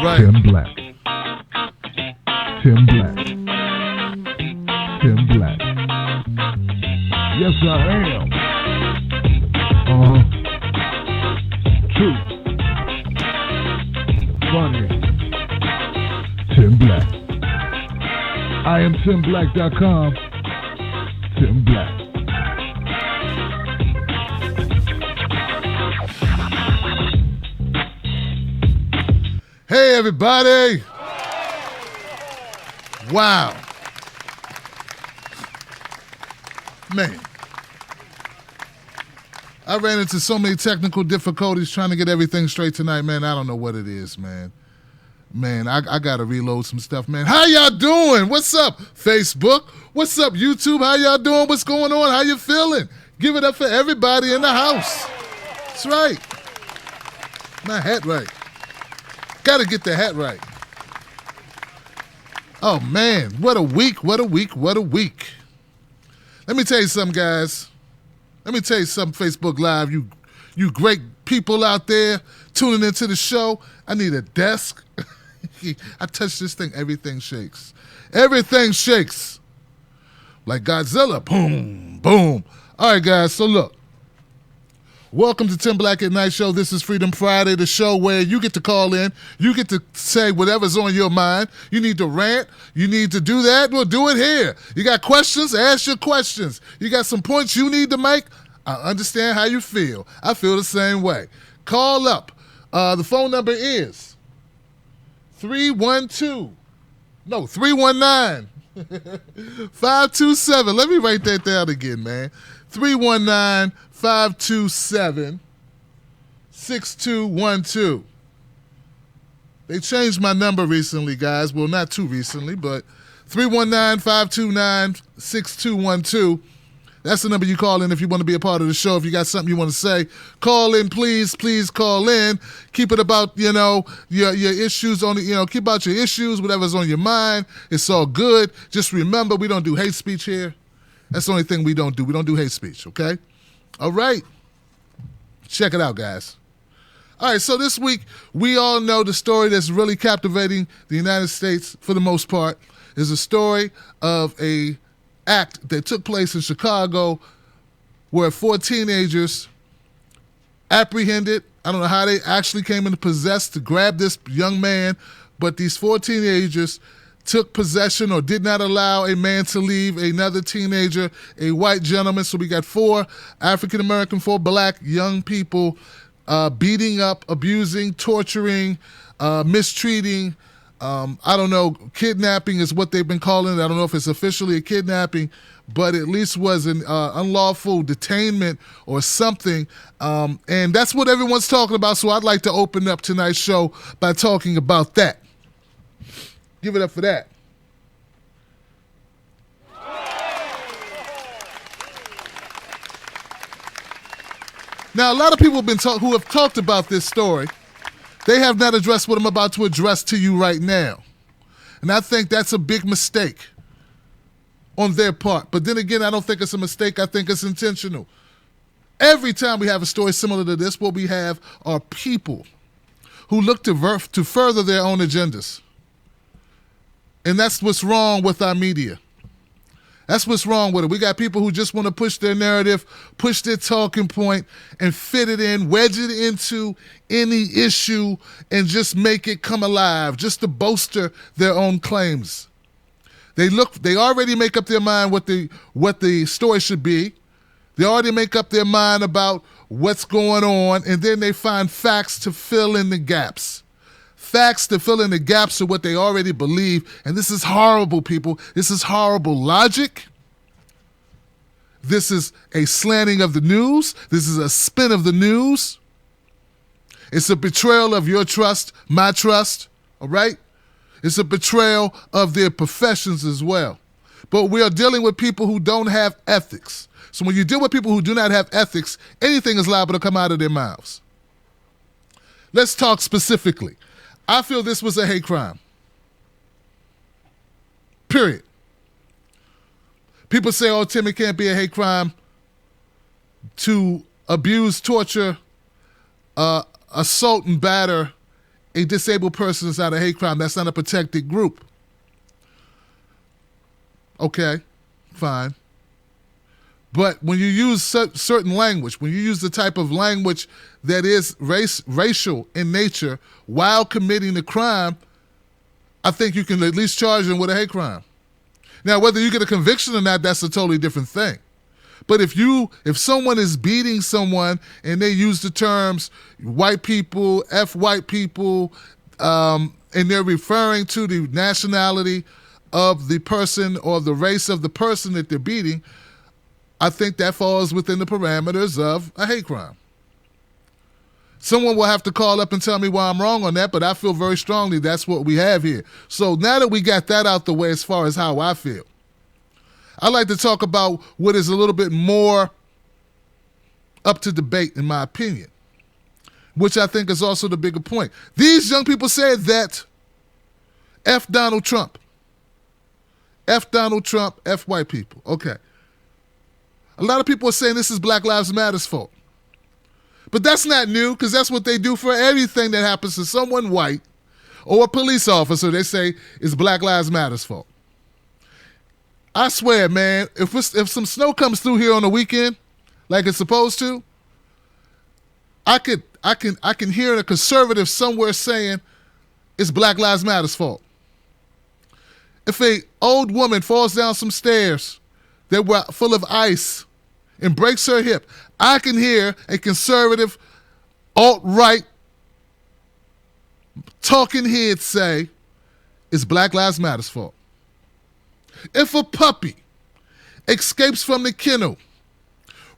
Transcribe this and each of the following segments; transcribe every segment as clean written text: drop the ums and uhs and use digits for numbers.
Right. Tim Black. Tim Black. Tim Black. Yes, I am. True. Funny. Tim Black. I am TimBlack.com. Tim Black. Hey, everybody. Wow. Man. I ran into so many technical difficulties trying to get everything straight tonight, man. I don't know what it is, man. Man, I got to reload some stuff, man. How y'all doing? What's up, Facebook? What's up, YouTube? How y'all doing? What's going on? How you feeling? Give it up for everybody in the house. That's right. My hat right. Got to get the hat right. Oh, man. What a week. What a week. What a week. Let me tell you something, guys. Let me tell you something, Facebook Live. You great people out there tuning into the show. I need a desk. I touch this thing, everything shakes. Everything shakes. Like Godzilla. Boom, boom. All right, guys, so look. Welcome to Tim Black at Night Show. This is Freedom Friday, the show where you get to call in. You get to say whatever's on your mind. You need to rant. You need to do that. We'll do it here. You got questions? Ask your questions. You got some points you need to make? I understand how you feel. I feel the same way. Call up. The phone number is 319-527. Let me write that down again, man. 319-527-6212. They changed my number recently, guys. Well, not too recently, but 319-529-6212. That's the number you call in if you want to be a part of the show. If you got something you want to say, call in, please call in. Keep it about, your issues on the, keep out your issues, whatever's on your mind. It's all good. Just remember, we don't do hate speech here. That's the only thing we don't do. We don't do hate speech, okay? All right. Check it out, guys. All right, so this week, we all know the story that's really captivating the United States, for the most part, is a story of a act that took place in Chicago where 4 teenagers apprehended. I don't know how they actually came into possession to grab this young man, but these 4 teenagers took possession or did not allow a man to leave another teenager, a white gentleman. So we got 4 African-American, 4 black young people beating up, abusing, torturing, mistreating. I don't know, kidnapping is what they've been calling it. I don't know if it's officially a kidnapping, but at least was an unlawful detainment or something. And that's what everyone's talking about, so I'd like to open up tonight's show by talking about that. Give it up for that. Now, a lot of people who have talked about this story, they have not addressed what I'm about to address to you right now. And I think that's a big mistake on their part. But then again, I don't think it's a mistake. I think it's intentional. Every time we have a story similar to this, what we have are people who look to further their own agendas. And that's what's wrong with our media. That's what's wrong with it. We got people who just want to push their narrative, push their talking point, and fit it in, wedge it into any issue, and just make it come alive, just to bolster their own claims. They already make up their mind what the story should be. They already make up their mind about what's going on, and then they find facts to fill in the gaps. Facts to fill in the gaps of what they already believe. And this is horrible, people. This is horrible logic. This is a slanting of the news. This is a spin of the news. It's a betrayal of your trust, my trust, all right? It's a betrayal of their professions as well. But we are dealing with people who don't have ethics. So when you deal with people who do not have ethics, anything is liable to come out of their mouths. Let's talk specifically. I feel this was a hate crime. Period. People say, oh, Tim, it can't be a hate crime to abuse, torture, assault, and batter a disabled person is not a hate crime. That's not a protected group. Okay, fine. But when you use certain language, when you use the type of language that is racial in nature while committing the crime, I think you can at least charge them with a hate crime. Now, whether you get a conviction or not, that's a totally different thing. But if someone is beating someone and they use the terms white people, F white people, and they're referring to the nationality of the person or the race of the person that they're beating, I think that falls within the parameters of a hate crime. Someone will have to call up and tell me why I'm wrong on that, but I feel very strongly that's what we have here. So now that we got that out the way as far as how I feel, I'd like to talk about what is a little bit more up to debate, in my opinion, which I think is also the bigger point. These young people said that F Donald Trump. F Donald Trump, F white people. Okay. A lot of people are saying this is Black Lives Matter's fault. But that's not new, because that's what they do for everything that happens to someone white or a police officer. They say it's Black Lives Matter's fault. I swear, man, if some snow comes through here on the weekend, like it's supposed to, I can hear a conservative somewhere saying it's Black Lives Matter's fault. If a old woman falls down some stairs that were full of ice and breaks her hip, I can hear a conservative, alt-right talking head say it's Black Lives Matter's fault. If a puppy escapes from the kennel,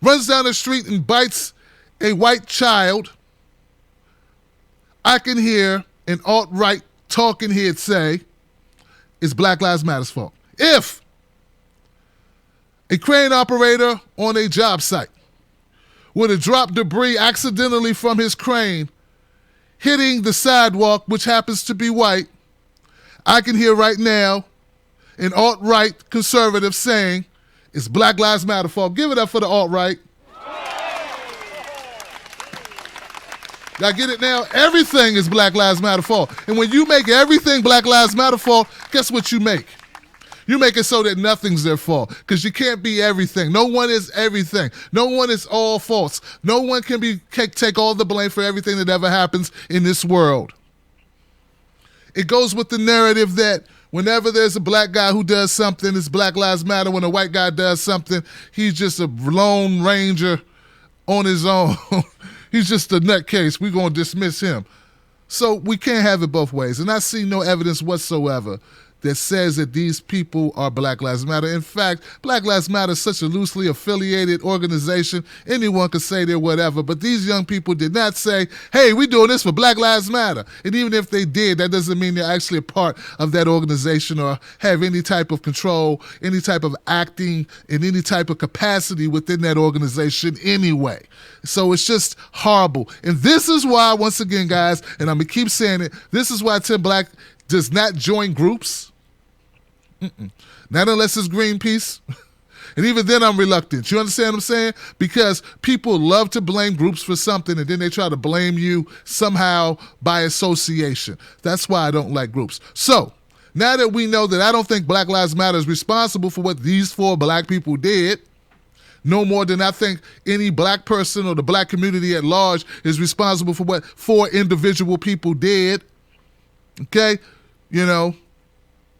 runs down the street and bites a white child, I can hear an alt-right talking head say it's Black Lives Matter's fault. If a crane operator on a job site would have dropped debris accidentally from his crane, hitting the sidewalk, which happens to be white, I can hear right now an alt-right conservative saying it's Black Lives Matter fault. Give it up for the alt-right. Y'all get it now? Everything is Black Lives Matter fault. And when you make everything Black Lives Matter fault, guess what you make? You make it so that nothing's their fault, because you can't be everything. No one is everything. No one is all false. No one can take all the blame for everything that ever happens in this world. It goes with the narrative that whenever there's a black guy who does something, it's Black Lives Matter. When a white guy does something, he's just a lone ranger on his own. He's just a nutcase. We're going to dismiss him. So we can't have it both ways. And I see no evidence whatsoever that says that these people are Black Lives Matter. In fact, Black Lives Matter is such a loosely affiliated organization. Anyone could say they're whatever, but these young people did not say, hey, we're doing this for Black Lives Matter. And even if they did, that doesn't mean they're actually a part of that organization or have any type of control, any type of acting in any type of capacity within that organization anyway. So it's just horrible. And this is why, once again, guys, and I'm going to keep saying it, this is why Tim Black does not join groups. Not unless it's Greenpeace. And even then I'm reluctant. You understand what I'm saying? Because people love to blame groups for something and then they try to blame you somehow by association. That's why I don't like groups. So now that we know that I don't think Black Lives Matter is responsible for what these 4 black people did, no more than I think any black person or the black community at large is responsible for what 4 individual people did. Okay? You know,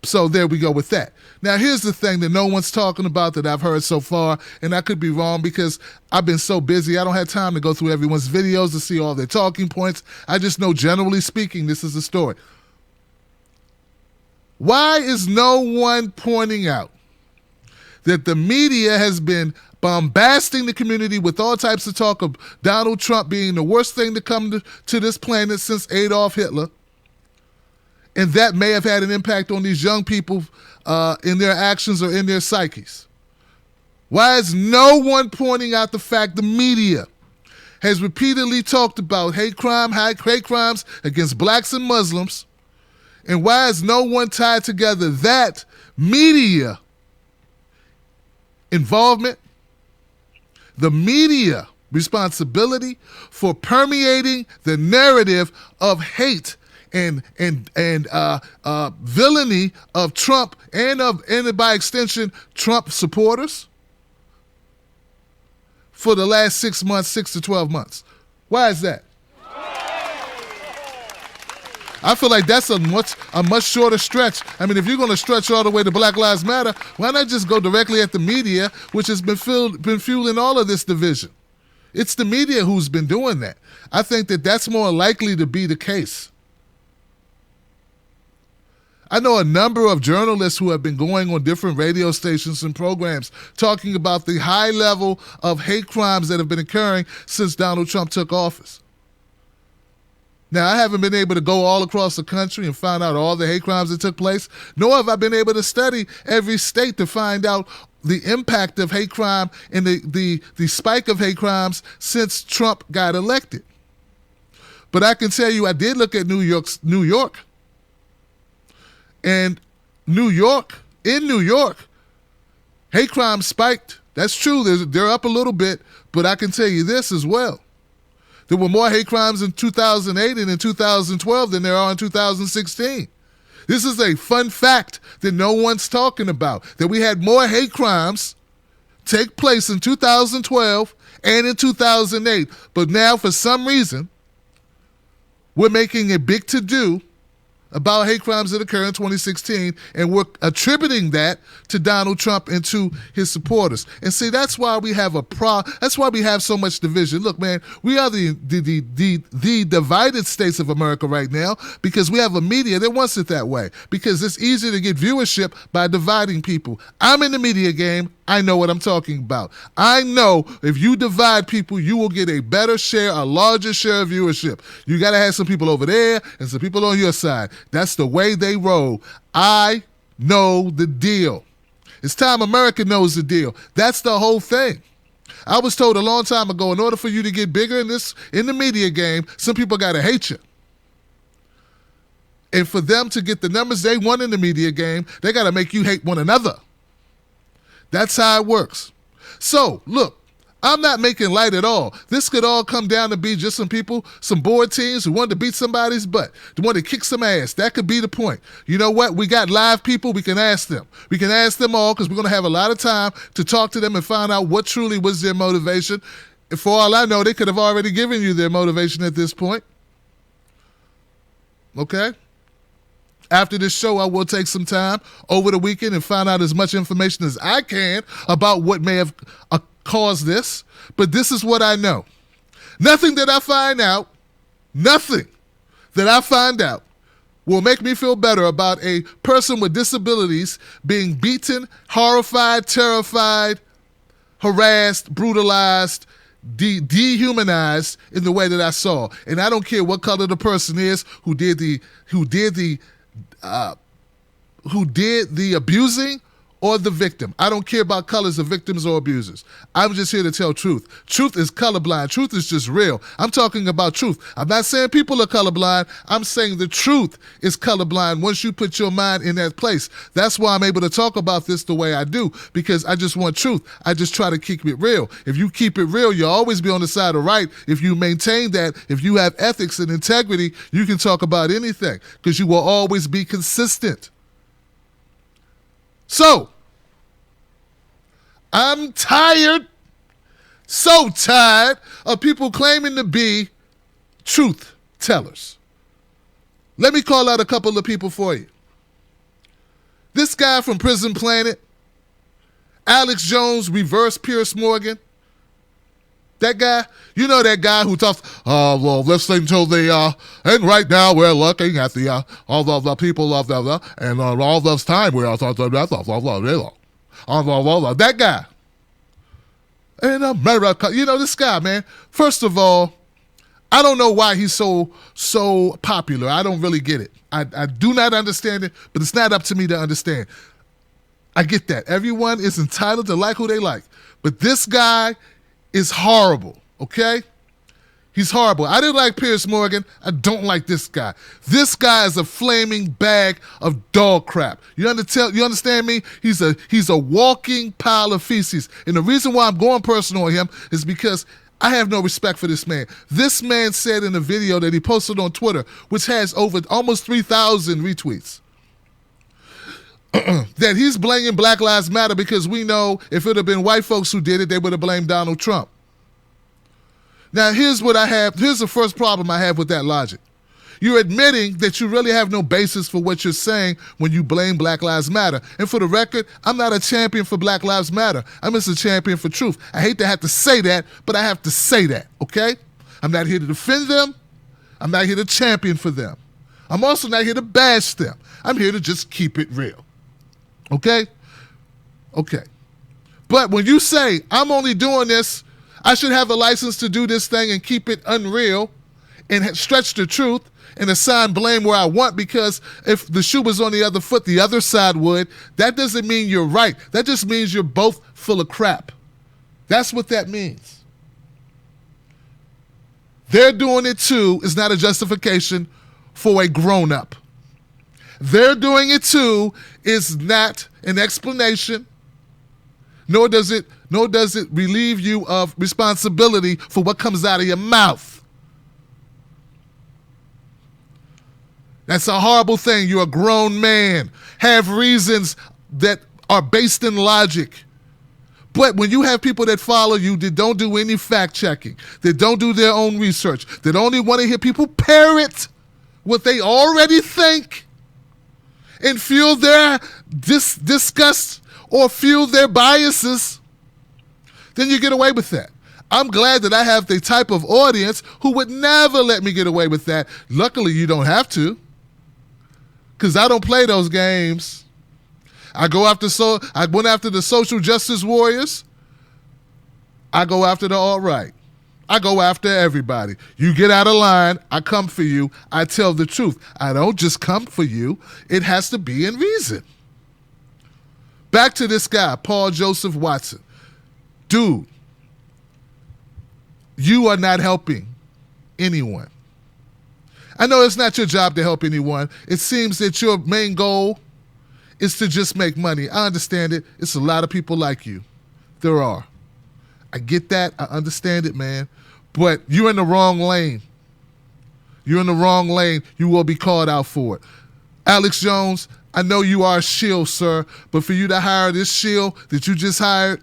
so there we go with that. Now, here's the thing that no one's talking about that I've heard so far, and I could be wrong because I've been so busy. I don't have time to go through everyone's videos to see all their talking points. I just know, generally speaking, this is the story. Why is no one pointing out that the media has been bombasting the community with all types of talk of Donald Trump being the worst thing to come to this planet since Adolf Hitler? And that may have had an impact on these young people in their actions or in their psyches. Why is no one pointing out the fact the media has repeatedly talked about hate crimes against blacks and Muslims? And why is no one tied together that media involvement, the media responsibility for permeating the narrative of hate villainy of Trump and by extension Trump supporters for the last 6 months, 6 to 12 months. Why is that? I feel like that's a much shorter stretch. I mean, if you're going to stretch all the way to Black Lives Matter, why not just go directly at the media, which has been fueling all of this division? It's the media who's been doing that. I think that that's more likely to be the case. I know a number of journalists who have been going on different radio stations and programs talking about the high level of hate crimes that have been occurring since Donald Trump took office. Now, I haven't been able to go all across the country and find out all the hate crimes that took place, nor have I been able to study every state to find out the impact of hate crime and the spike of hate crimes since Trump got elected. But I can tell you, I did look at New York. And in New York, hate crime spiked. That's true. They're up a little bit, but I can tell you this as well. There were more hate crimes in 2008 and in 2012 than there are in 2016. This is a fun fact that no one's talking about, that we had more hate crimes take place in 2012 and in 2008. But now, for some reason, we're making a big to-do about hate crimes that occurred in 2016, and we're attributing that to Donald Trump and to his supporters. And see, that's why we have that's why we have so much division. Look, man, we are the divided states of America right now because we have a media that wants it that way, because it's easy to get viewership by dividing people. I'm in the media game. I know what I'm talking about. I know if you divide people, you will get a better share, a larger share of viewership. You got to have some people over there and some people on your side. That's the way they roll. I know the deal. It's time America knows the deal. That's the whole thing. I was told a long time ago, in order for you to get bigger in the media game, some people got to hate you. And for them to get the numbers they want in the media game, they got to make you hate one another. That's how it works. So, look, I'm not making light at all. This could all come down to be just some people, some board teams who wanted to beat somebody's butt, who wanted to kick some ass. That could be the point. You know what? We got live people. We can ask them. We can ask them all because we're going to have a lot of time to talk to them and find out what truly was their motivation. And for all I know, they could have already given you their motivation at this point. Okay? After this show, I will take some time over the weekend and find out as much information as I can about what may have caused this. But this is what I know. Nothing that I find out will make me feel better about a person with disabilities being beaten, horrified, terrified, harassed, brutalized, dehumanized in the way that I saw. And I don't care what color the person is who did the abusing or the victim. I don't care about colors of victims or abusers. I'm just here to tell truth. Truth is colorblind. Truth is just real. I'm talking about truth. I'm not saying people are colorblind. I'm saying the truth is colorblind once you put your mind in that place. That's why I'm able to talk about this the way I do, because I just want truth. I just try to keep it real. If you keep it real, you'll always be on the side of right. If you maintain that, if you have ethics and integrity, you can talk about anything because you will always be consistent. So, I'm so tired of people claiming to be truth tellers. Let me call out a couple of people for you. This guy from Prison Planet, Alex Jones, reverse Pierce Morgan. That guy, you know that guy who talks, well, listening to and right now we're looking at all of the people of and all this time we are talking about, that guy. In America, you know this guy, man. First of all, I don't know why he's so popular. I don't really get it. I do not understand it, but it's not up to me to understand. I get that. Everyone is entitled to like who they like. But this guy is horrible, okay? He's horrible. I didn't like Pierce Morgan. I don't like this guy. This guy is a flaming bag of dog crap. You understand me? He's a walking pile of feces. And the reason why I'm going personal on him is because I have no respect for this man. This man said in a video that he posted on Twitter, which has over almost 3,000 retweets, that he's blaming Black Lives Matter because we know if it had been white folks who did it, they would have blamed Donald Trump. Now, here's the first problem I have with that logic. You're admitting that you really have no basis for what you're saying when you blame Black Lives Matter. And for the record, I'm not a champion for Black Lives Matter. I'm just a champion for truth. I hate to have to say that, but I have to say that, okay? I'm not here to defend them. I'm not here to champion for them. I'm also not here to bash them. I'm here to just keep it real. Okay? Okay. But when you say, I'm only doing this, I should have a license to do this thing and keep it unreal and stretch the truth and assign blame where I want because if the shoe was on the other foot, the other side would, that doesn't mean you're right. That just means you're both full of crap. That's what that means. They're doing it too is not a justification for a grown-up. They're doing it too is not an explanation, nor does it relieve you of responsibility for what comes out of your mouth. That's a horrible thing. You're a grown man. Have reasons that are based in logic. But when you have people that follow you that don't do any fact checking, that don't do their own research, that only want to hear people parrot what they already think and fuel their disgust or fuel their biases, then you get away with that. I'm glad that I have the type of audience who would never let me get away with that. Luckily, you don't have to, because I don't play those games. I went after the social justice warriors. I go after the alt-right. I go after everybody. You get out of line, I come for you. I tell the truth. I don't just come for you. It has to be in reason. Back to this guy, Paul Joseph Watson. Dude, you are not helping anyone. I know it's not your job to help anyone. It seems that your main goal is to just make money. I understand it. It's a lot of people like you. There are. I get that. I understand it, man. But you're in the wrong lane. You're in the wrong lane. You will be called out for it. Alex Jones, I know you are a shield, sir, but for you to hire this shield that you just hired,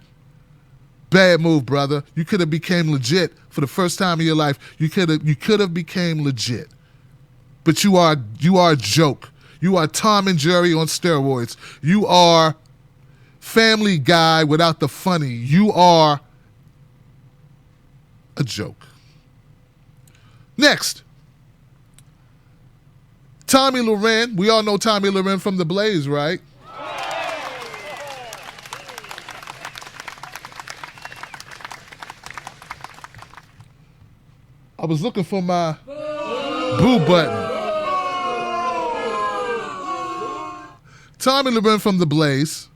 bad move, brother. You could have became legit for the first time in your life. You could have became legit. But you are a joke. You are Tom and Jerry on steroids. You are Family Guy without the funny. You are a joke. Next, Tommy Loren. We all know Tommy Loren from The Blaze, right? I was looking for my boo button. Tommy Loren from The Blaze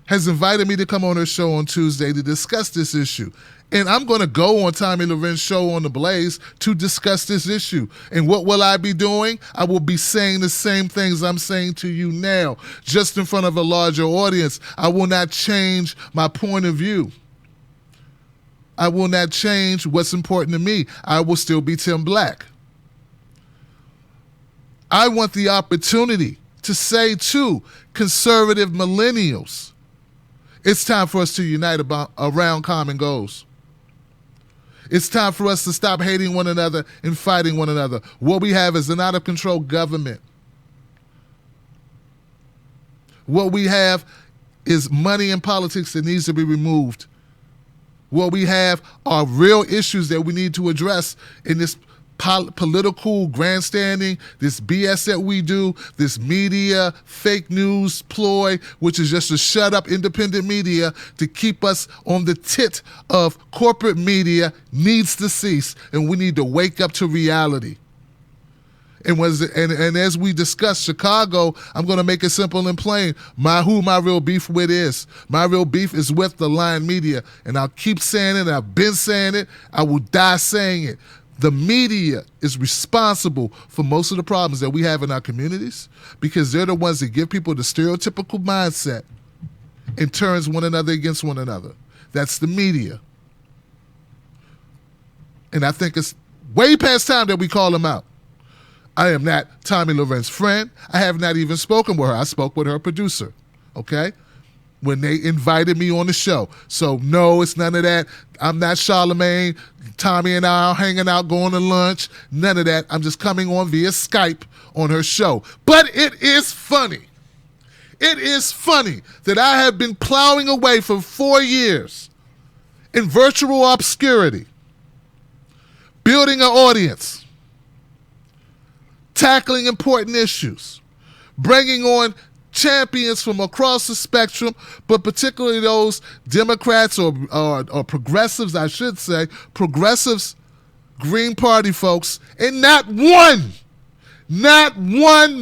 has invited me to come on her show on Tuesday to discuss this issue. And I'm going to go on Tommy Loren's show on The Blaze to discuss this issue. And what will I be doing? I will be saying the same things I'm saying to you now, just in front of a larger audience. I will not change my point of view. I will not change what's important to me. I will still be Tim Black. I want the opportunity to say to conservative millennials, it's time for us to unite around common goals. It's time for us to stop hating one another and fighting one another. What we have is an out-of-control government. What we have is money in politics that needs to be removed. What we have are real issues that we need to address in this political grandstanding, this BS that we do, this media fake news ploy, which is just a shut-up independent media to keep us on the tit of corporate media, needs to cease, and we need to wake up to reality. And as we discuss Chicago, I'm going to make it simple and plain. Who my real beef with is. My real beef is with the lying media, and I'll keep saying it. I've been saying it. I will die saying it. The media is responsible for most of the problems that we have in our communities because they're the ones that give people the stereotypical mindset and turns one another against one another. That's the media. And I think it's way past time that we call him out. I am not Tomi Lahren's friend. I have not even spoken with her. I spoke with her producer, okay, when they invited me on the show. So, no, it's none of that. I'm not Charlamagne. Tomi and I are hanging out, going to lunch. None of that. I'm just coming on via Skype on her show. But it is funny. It is funny that I have been plowing away for 4 years in virtual obscurity, building an audience, tackling important issues, bringing on champions from across the spectrum, but particularly those Democrats or progressives, I should say, progressives, Green Party folks, and not one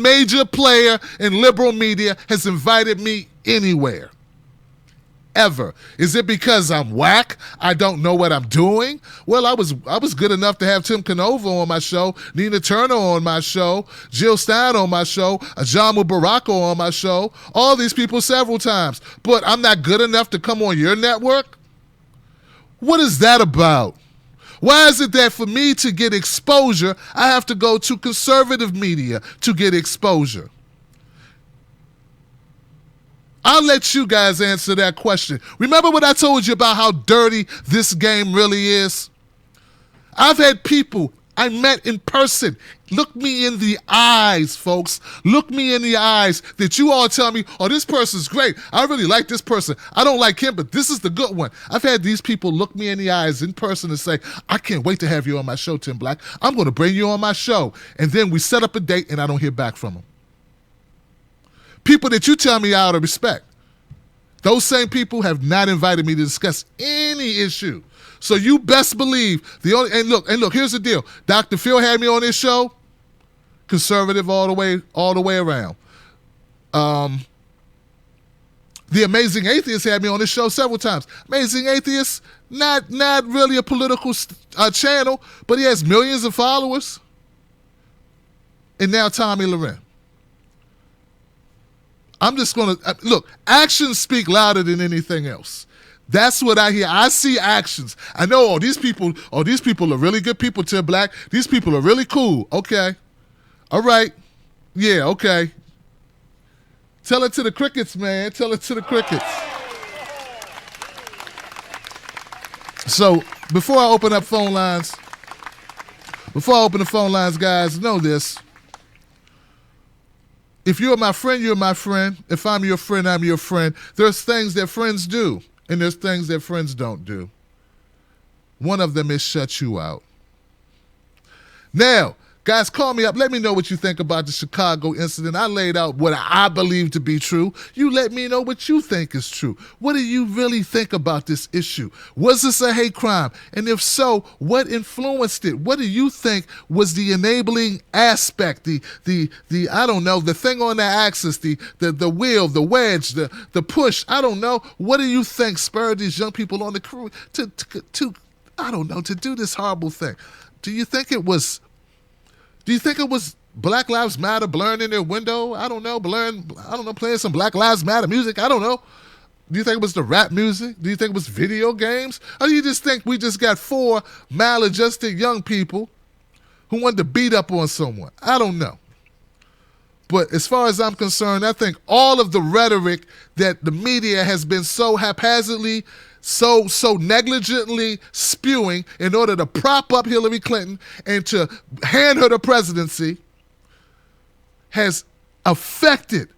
major player in liberal media has invited me anywhere. Ever. Is it because I'm whack? I don't know what I'm doing? Well, I was good enough to have Tim Canova on my show, Nina Turner on my show, Jill Stein on my show, Ajamu Barako on my show, all these people several times. But I'm not good enough to come on your network? What is that about? Why is it that for me to get exposure, I have to go to conservative media to get exposure? I'll let you guys answer that question. Remember what I told you about how dirty this game really is? I've had people I met in person look me in the eyes, folks. Look me in the eyes that you all tell me, oh, this person's great. I really like this person. I don't like him, but this is the good one. I've had these people look me in the eyes in person and say, I can't wait to have you on my show, Tim Black. I'm going to bring you on my show. And then we set up a date and I don't hear back from them. People that you tell me out of respect. Those same people have not invited me to discuss any issue. So you best believe and look, here's the deal. Dr. Phil had me on his show, conservative all the way around. The Amazing Atheist had me on his show several times. Amazing Atheist, not really a political channel, but he has millions of followers. And now Tomi Lahren. I'm just going to, look, actions speak louder than anything else. That's what I hear. I see actions. I know, these people are really good people, Tim Black. These people are really cool. Okay. All right. Yeah, okay. Tell it to the crickets, man. Tell it to the crickets. So, before I open the phone lines, guys, know this. If you're my friend, you're my friend. If I'm your friend, I'm your friend. There's things that friends do, and there's things that friends don't do. One of them is shut you out. Now, guys, call me up. Let me know what you think about the Chicago incident. I laid out what I believe to be true. You let me know what you think is true. What do you really think about this issue? Was this a hate crime? And if so, what influenced it? What do you think was the enabling aspect? The I don't know, the thing on the axis, the wheel, the wedge, the push. I don't know. What do you think spurred these young people on the crew to I don't know, to do this horrible thing? Do you think it was Black Lives Matter blurring in their window? I don't know, playing some Black Lives Matter music? I don't know. Do you think it was the rap music? Do you think it was video games? Or do you just think we just got 4 maladjusted young people who wanted to beat up on someone? I don't know. But as far as I'm concerned, I think all of the rhetoric that the media has been so haphazardly, so negligently spewing in order to prop up Hillary Clinton and to hand her the presidency has affected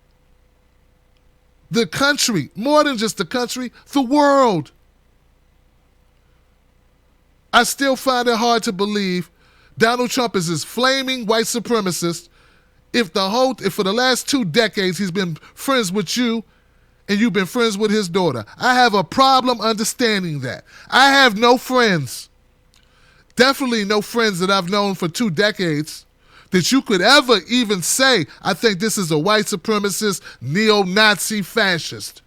the country, more than just the country, the world. I still find it hard to believe Donald Trump is this flaming white supremacist if for the last 2 decades he's been friends with you and you've been friends with his daughter. I have a problem understanding that. I have no friends, definitely no friends that I've known for 2 decades that you could ever even say, I think this is a white supremacist, neo-Nazi fascist.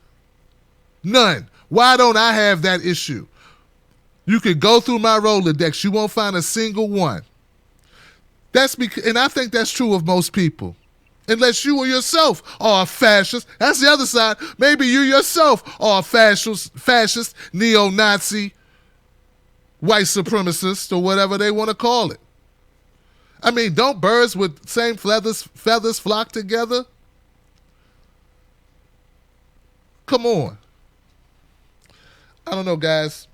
None. Why don't I have that issue? You could go through my Rolodex. You won't find a single one. And I think that's true of most people. Unless you or yourself are a fascist. That's the other side. Maybe you yourself are a fascist, neo-Nazi, white supremacists or whatever they want to call it. I mean, don't birds with same feathers flock together? Come on. I don't know, guys.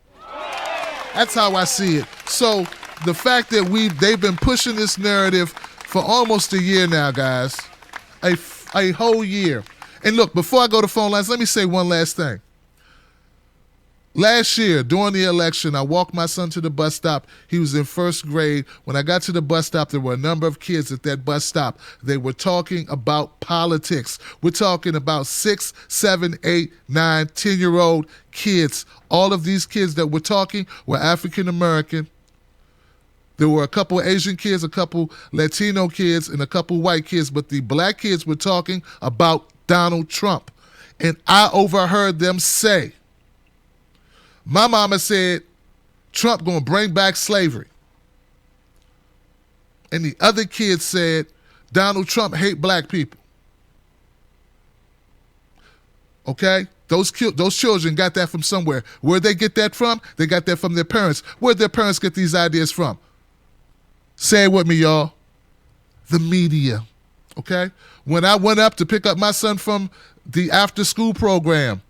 That's how I see it. So the fact that they've been pushing this narrative for almost a year now, guys, a whole year. And look, before I go to phone lines, let me say one last thing. Last year, during the election, I walked my son to the bus stop. He was in first grade. When I got to the bus stop, there were a number of kids at that bus stop. They were talking about politics. We're talking about 6, 7, 8, 9, 10-year-old kids. All of these kids that were talking were African American. There were a couple Asian kids, a couple Latino kids, and a couple white kids, but the black kids were talking about Donald Trump. And I overheard them say, my mama said, Trump gonna bring back slavery. And the other kids said, Donald Trump hate black people. Okay? Those children got that from somewhere. Where'd they get that from? They got that from their parents. Where'd their parents get these ideas from? Say it with me, y'all. The media. Okay? When I went up to pick up my son from the after-school program,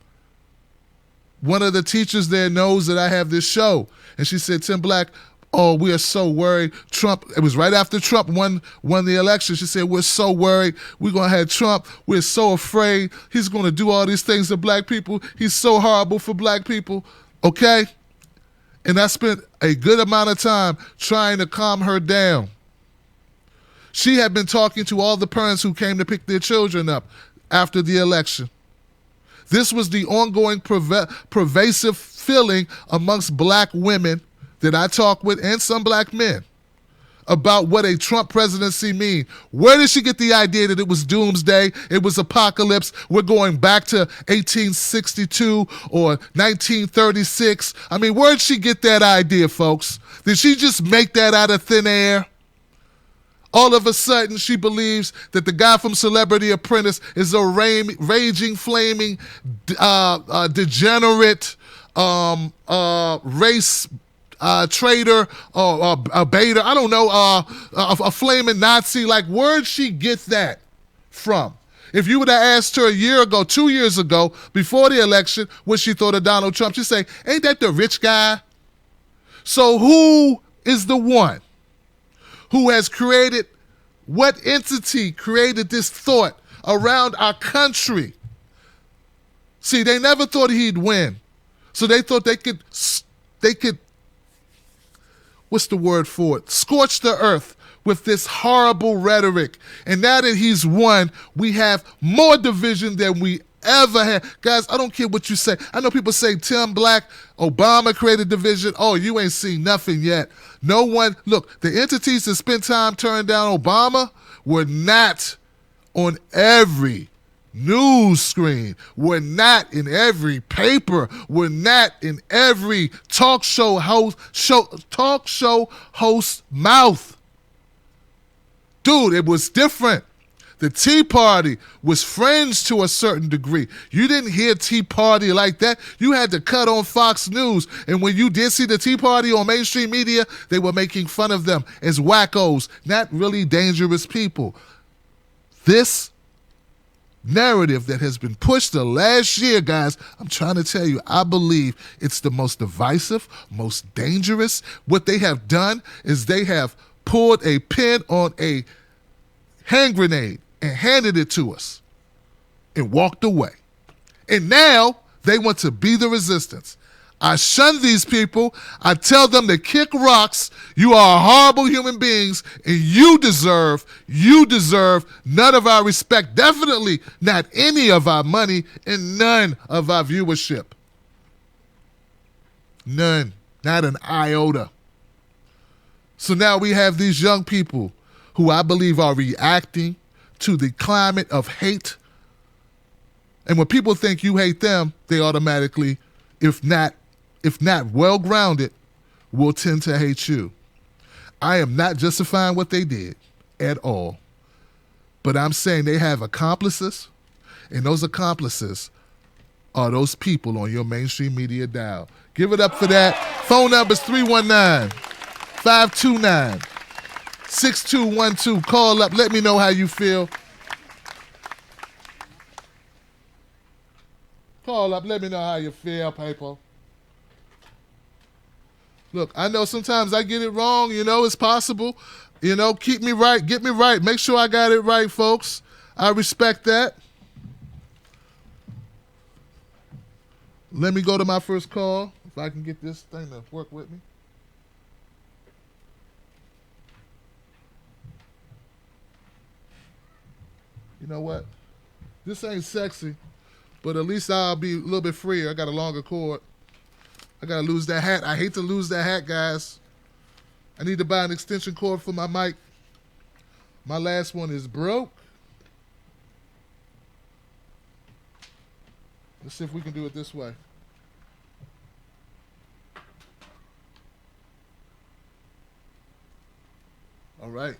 one of the teachers there knows that I have this show. And she said, Tim Black, oh, we are so worried. Trump, it was right after Trump won the election. She said, we're so worried. We're going to have Trump. We're so afraid. He's going to do all these things to black people. He's so horrible for black people. Okay? And I spent a good amount of time trying to calm her down. She had been talking to all the parents who came to pick their children up after the election. This was the ongoing pervasive feeling amongst black women that I talk with and some black men about what a Trump presidency mean. Where did she get the idea that it was doomsday, it was apocalypse, we're going back to 1862 or 1936? I mean, where did she get that idea, folks? Did she just make that out of thin air? All of a sudden, she believes that the guy from Celebrity Apprentice is a raging, flaming, degenerate race traitor or a baiter. I don't know, a flaming Nazi. Like, where'd she get that from? If you would have asked her a year ago, 2 years ago, before the election, what she thought of Donald Trump, she'd say, ain't that the rich guy? So who is the one who has created, what entity created this thought around our country? See, they never thought he'd win. So they thought they could, what's the word for it? Scorch the earth with this horrible rhetoric. And now that he's won, we have more division than we ever had. Guys, I don't care what you say. I know people say Tim Black, Obama created division. Oh, you ain't seen nothing yet. No one, look, the entities that spent time turning down Obama were not on every news screen, were not in every paper, were not in every talk show host mouth. Dude, it was different. The Tea Party was fringe to a certain degree. You didn't hear Tea Party like that. You had to cut on Fox News. And when you did see the Tea Party on mainstream media, they were making fun of them as wackos, not really dangerous people. This narrative that has been pushed the last year, guys, I'm trying to tell you, I believe it's the most divisive, most dangerous. What they have done is they have pulled a pin on a hand grenade and handed it to us and walked away. And now they want to be the resistance. I shun these people. I tell them to kick rocks. You are horrible human beings, and you deserve none of our respect, definitely not any of our money, and none of our viewership. None, not an iota. So now we have these young people who I believe are reacting to the climate of hate. And when people think you hate them, they automatically, if not well-grounded, will tend to hate you. I am not justifying what they did at all. But I'm saying they have accomplices, and those accomplices are those people on your mainstream media dial. Give it up for that. Phone number is 319-529-6212. Call up. Let me know how you feel. Call up. Let me know how you feel, people. Look, I know sometimes I get it wrong. You know, it's possible. You know, keep me right. Get me right. Make sure I got it right, folks. I respect that. Let me go to my first call. If I can get this thing to work with me. You know what? This ain't sexy, but at least I'll be a little bit freer. I got a longer cord. I gotta lose that hat. I hate to lose that hat, guys. I need to buy an extension cord for my mic. My last one is broke. Let's see if we can do it this way. All right.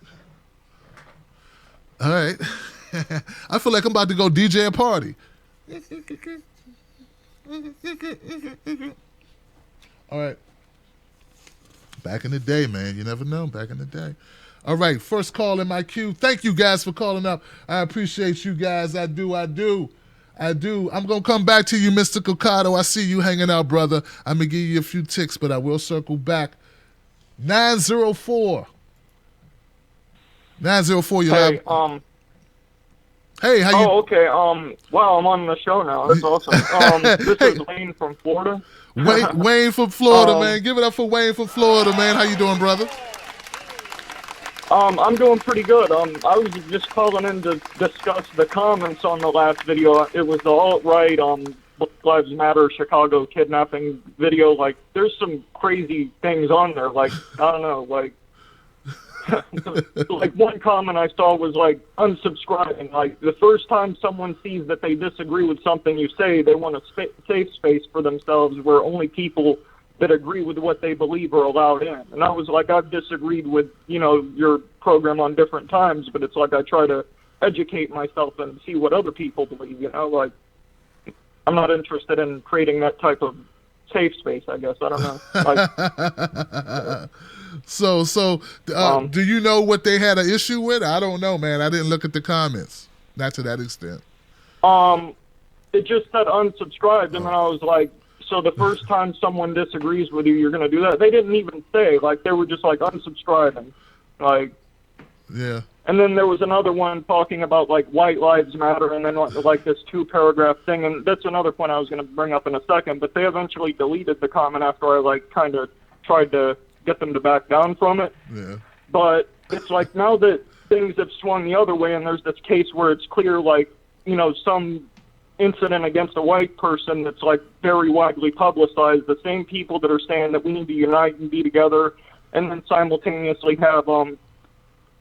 All right. I feel like I'm about to go DJ a party. All right. Back in the day, man. You never know. Back in the day. All right. First call in my queue. Thank you guys for calling up. I appreciate you guys. I do. I'm going to come back to you, Mr. Cocado. I see you hanging out, brother. I'm going to give you a few ticks, but I will circle back. 904. 904, you Hey, Hey, how you? Oh, okay. Wow, I'm on the show now. That's awesome. This is Wayne from Florida. Wayne from Florida, man. Give it up for Wayne from Florida, man. How you doing, brother? I'm doing pretty good. I was just calling in to discuss the comments on the last video. It was the alt-right, Black Lives Matter Chicago kidnapping video. Like, there's some crazy things on there. Like, I don't know, like, like one comment I saw was like unsubscribing. Like the first time someone sees that they disagree with something you say, they want a safe space for themselves where only people that agree with what they believe are allowed in. And I was like, I've disagreed with, your program on different times, but it's like I try to educate myself and see what other people believe, like I'm not interested in creating that type of safe space, I guess. I don't know. Like, So, do you know what they had an issue with? I don't know, man. I didn't look at the comments. Not to that extent. It just said unsubscribed, and then I was like, so the first time someone disagrees with you, you're going to do that? They didn't even say. Like, they were just like unsubscribing. Like, yeah. And then there was another one talking about, like, white lives matter, and then, like, this 2-paragraph thing, and that's another point I was going to bring up in a second, but they eventually deleted the comment after I, like, kind of tried to get them to back down from it. Yeah. But it's like now that things have swung the other way and there's this case where it's clear, like, some incident against a white person that's like very widely publicized, the same people that are saying that we need to unite and be together and then simultaneously have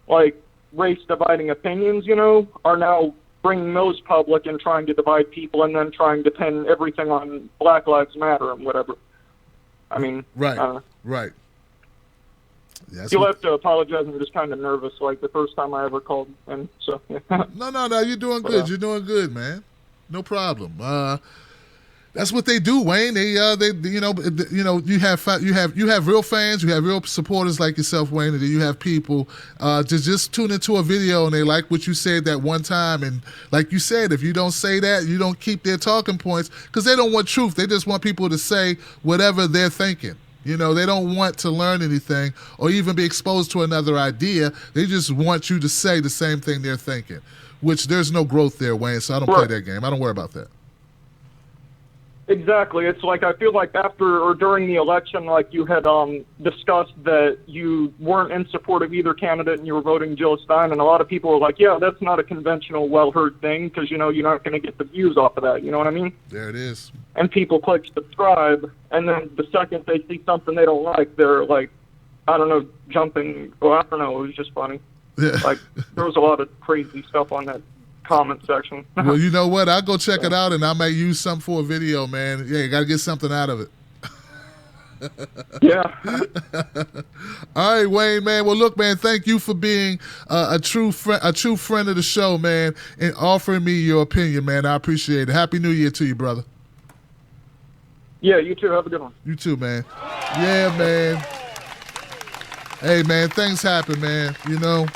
like race dividing opinions, are now bringing those public and trying to divide people and then trying to pin everything on Black Lives Matter and whatever. I mean, right. You'll have to apologize. I'm just kind of nervous, like the first time I ever called, and so. No, you're doing good. You're doing good, man. No problem. That's what they do, Wayne. They you have real fans, you have real supporters like yourself, Wayne, and then you have people just tune into a video and they like what you said that one time, and like you said, if you don't say that, you don't keep their talking points because they don't want truth. They just want people to say whatever they're thinking. They don't want to learn anything or even be exposed to another idea. They just want you to say the same thing they're thinking, which there's no growth there, Wayne, so I don't play that game. I don't worry about that. Exactly. It's like I feel like after or during the election, like you had discussed that you weren't in support of either candidate and you were voting Jill Stein, and a lot of people were like, yeah, that's not a conventional, well-heard thing because, you're not going to get the views off of that. You know what I mean? There it is. And people click subscribe, and then the second they see something they don't like, they're like, I don't know, jumping. Well, I don't know. It was just funny. Yeah. Like, there was a lot of crazy stuff on that comment section. Well, you know what? I'll go check it out, and I might use something for a video, man. Yeah, you got to get something out of it. Yeah. All right, Wayne, man. Well, look, man, thank you for being a true friend of the show, man, and offering me your opinion, man. I appreciate it. Happy New Year to you, brother. Yeah, you too. Have a good one. You too, man. Yeah, man. Hey, man, things happen, man. You know.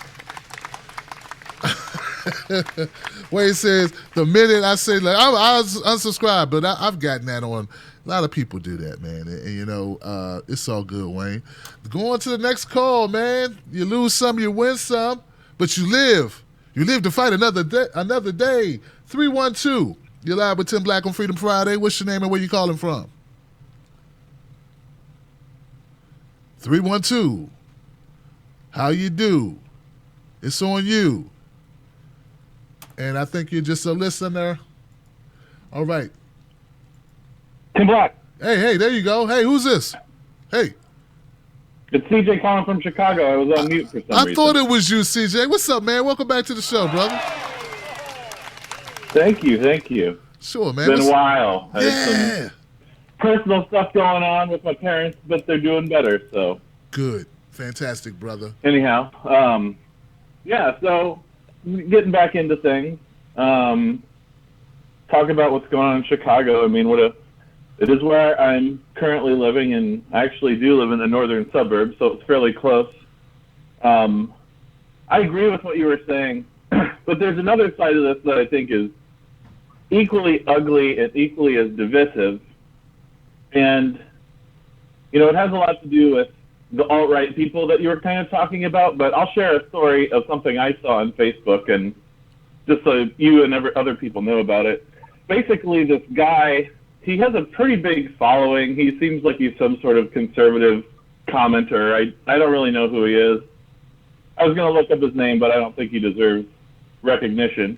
Wade says, the minute I say, like, I unsubscribe, but I've gotten that on. A lot of people do that, man. And you know, it's all good, Wayne. Go on to the next call, man. You lose some, you win some, but you live. You live to fight another day. 312. You're live with Tim Black on Freedom Friday. What's your name and where you calling from? 312. How you do? It's on you. And I think you're just a listener. All right. Tim Black. Hey, there you go. Hey, who's this? Hey. It's CJ calling from Chicago. I was on mute for some reason. I thought it was you, CJ. What's up, man? Welcome back to the show, brother. Thank you. Sure, man. It's been a while. I Yeah. had some personal stuff going on with my parents, but they're doing better, so. Good. Fantastic, brother. Anyhow, yeah, so getting back into things. Talk about what's going on in Chicago. I mean, it is where I'm currently living, and I actually do live in the northern suburbs, so it's fairly close. I agree with what you were saying, but there's another side of this that I think is equally ugly and equally as divisive. And, you know, it has a lot to do with the alt-right people that you were kind of talking about, but I'll share a story of something I saw on Facebook, and just so you and other people know about it. Basically, this guy, he has a pretty big following. He seems like he's some sort of conservative commenter. I don't really know who he is. I was going to look up his name, but I don't think he deserves recognition.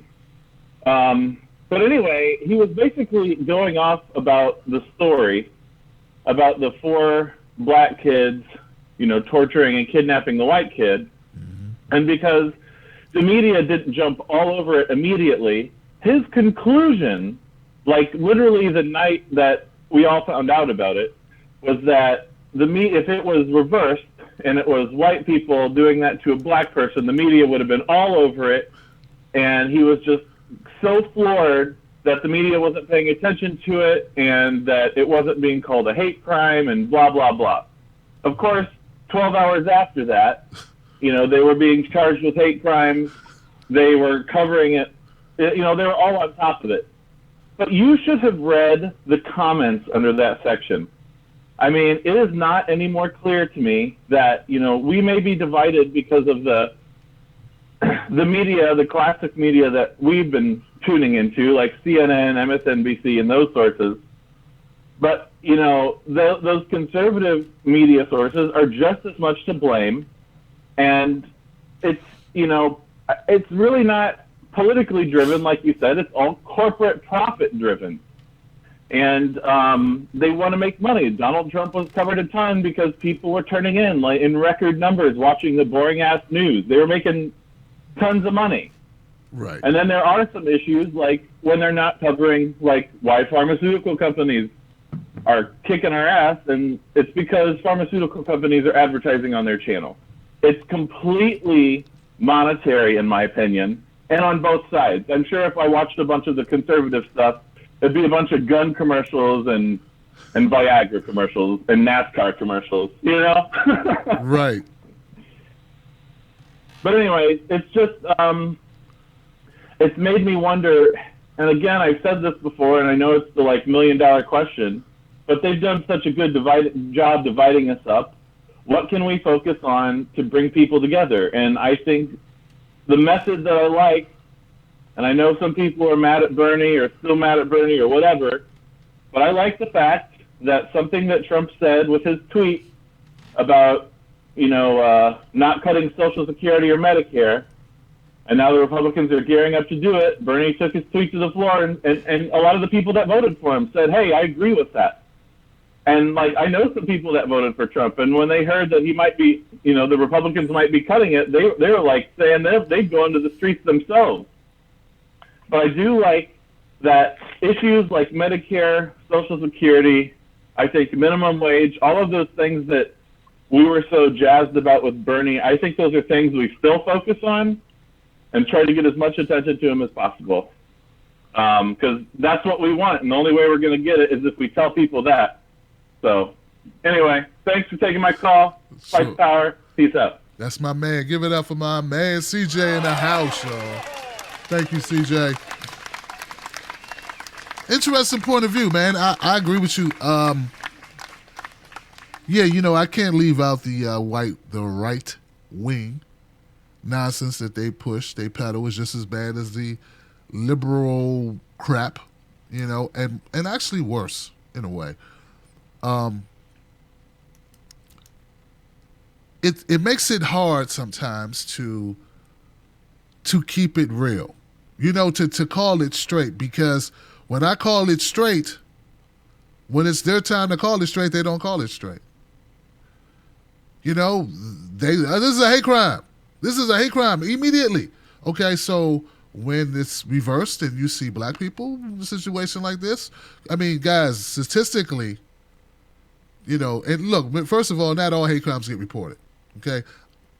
But anyway, he was basically going off about the story about the 4 black kids, you know, torturing and kidnapping the white kid. Mm-hmm. And because the media didn't jump all over it immediately, his conclusion, like literally the night that we all found out about it, was that if it was reversed and it was white people doing that to a black person, the media would have been all over it. And he was just so floored that the media wasn't paying attention to it and that it wasn't being called a hate crime and blah, blah, blah. Of course, 12 hours after that, you know, they were being charged with hate crimes. They were covering it. You know, they were all on top of it. But you should have read the comments under that section. I mean, it is not any more clear to me that, you know, we may be divided because of the media, the classic media that we've been tuning into, like CNN, MSNBC, and those sources. But, you know, those conservative media sources are just as much to blame. And it's, you know, it's really not politically driven, like you said. It's all corporate profit driven. And they want to make money. Donald Trump was covered a ton because people were turning in, like, in record numbers, watching the boring-ass news. They were making tons of money. Right. And then there are some issues, like when they're not covering, like, why pharmaceutical companies are kicking our ass, and it's because pharmaceutical companies are advertising on their channel. It's completely monetary, in my opinion, and on both sides. I'm sure if I watched a bunch of the conservative stuff, it'd be a bunch of gun commercials and Viagra commercials and NASCAR commercials, you know? Right. But anyway, it's just, it's made me wonder, and again, I've said this before, and I know it's the, like, million-dollar question, but they've done such a good job dividing us up. What can we focus on to bring people together? And I think the method that I like, and I know some people are mad at Bernie or still mad at Bernie or whatever, but I like the fact that something that Trump said with his tweet about, you know, not cutting Social Security or Medicare, and now the Republicans are gearing up to do it. Bernie took his tweet to the floor, and a lot of the people that voted for him said, hey, I agree with that. And, like, I know some people that voted for Trump, and when they heard that he might be, you know, the Republicans might be cutting it, they were, like, saying they'd go into the streets themselves. But I do like that issues like Medicare, Social Security, I think minimum wage, all of those things that we were so jazzed about with Bernie, I think those are things we still focus on and try to get as much attention to him as possible. because that's what we want, and the only way we're going to get it is if we tell people that. So, anyway, thanks for taking my call. Sure. Fight power. Peace out. That's my man. Give it up for my man, CJ in the house, y'all. Thank you, CJ. Interesting point of view, man. I agree with you. Yeah, I can't leave out the right wing nonsense that they push, they peddle is just as bad as the liberal crap, and actually worse in a way. It makes it hard sometimes to keep it real, to call it straight, because when I call it straight, when it's their time to call it straight, they don't call it straight. This is a hate crime. This is a hate crime immediately. Okay, so when it's reversed and you see black people in a situation like this, I mean, guys, statistically, and look, first of all, not all hate crimes get reported. Okay,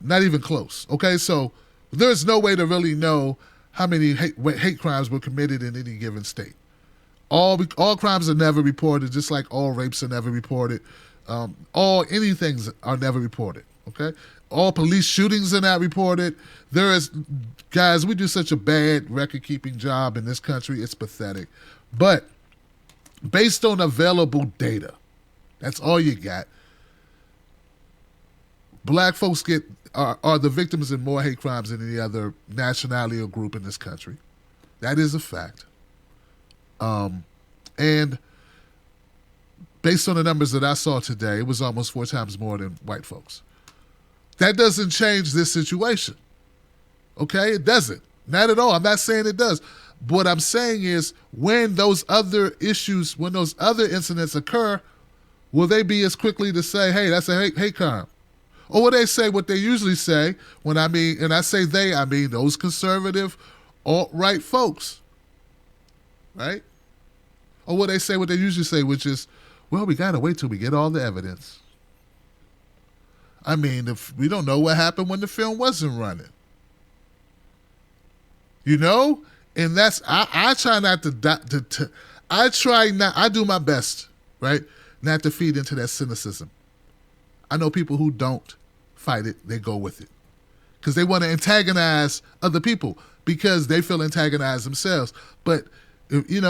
not even close. Okay, so there's no way to really know how many hate crimes were committed in any given state. All crimes are never reported, just like all rapes are never reported. All anythings are never reported. Okay, all police shootings are not reported. Guys, we do such a bad record-keeping job in this country. It's pathetic. But based on available data, that's all you got. Black folks are the victims in more hate crimes than any other nationality or group in this country. That is a fact. And based on the numbers that I saw today, it was almost 4 times more than white folks. That doesn't change this situation. Okay? It doesn't. Not at all. I'm not saying it does. What I'm saying is when those other incidents occur, will they be as quickly to say, hey, that's a hate crime? Or will they say what they usually say when and I say they, I mean those conservative, alt-right folks, right? Or will they say what they usually say, which is, well, we got to wait till we get all the evidence. I mean, if we don't know what happened when the film wasn't running. And that's, I try not to I do my best, right, not to feed into that cynicism. I know people who don't fight it, they go with it. Because they want to antagonize other people because they feel antagonized themselves. But, we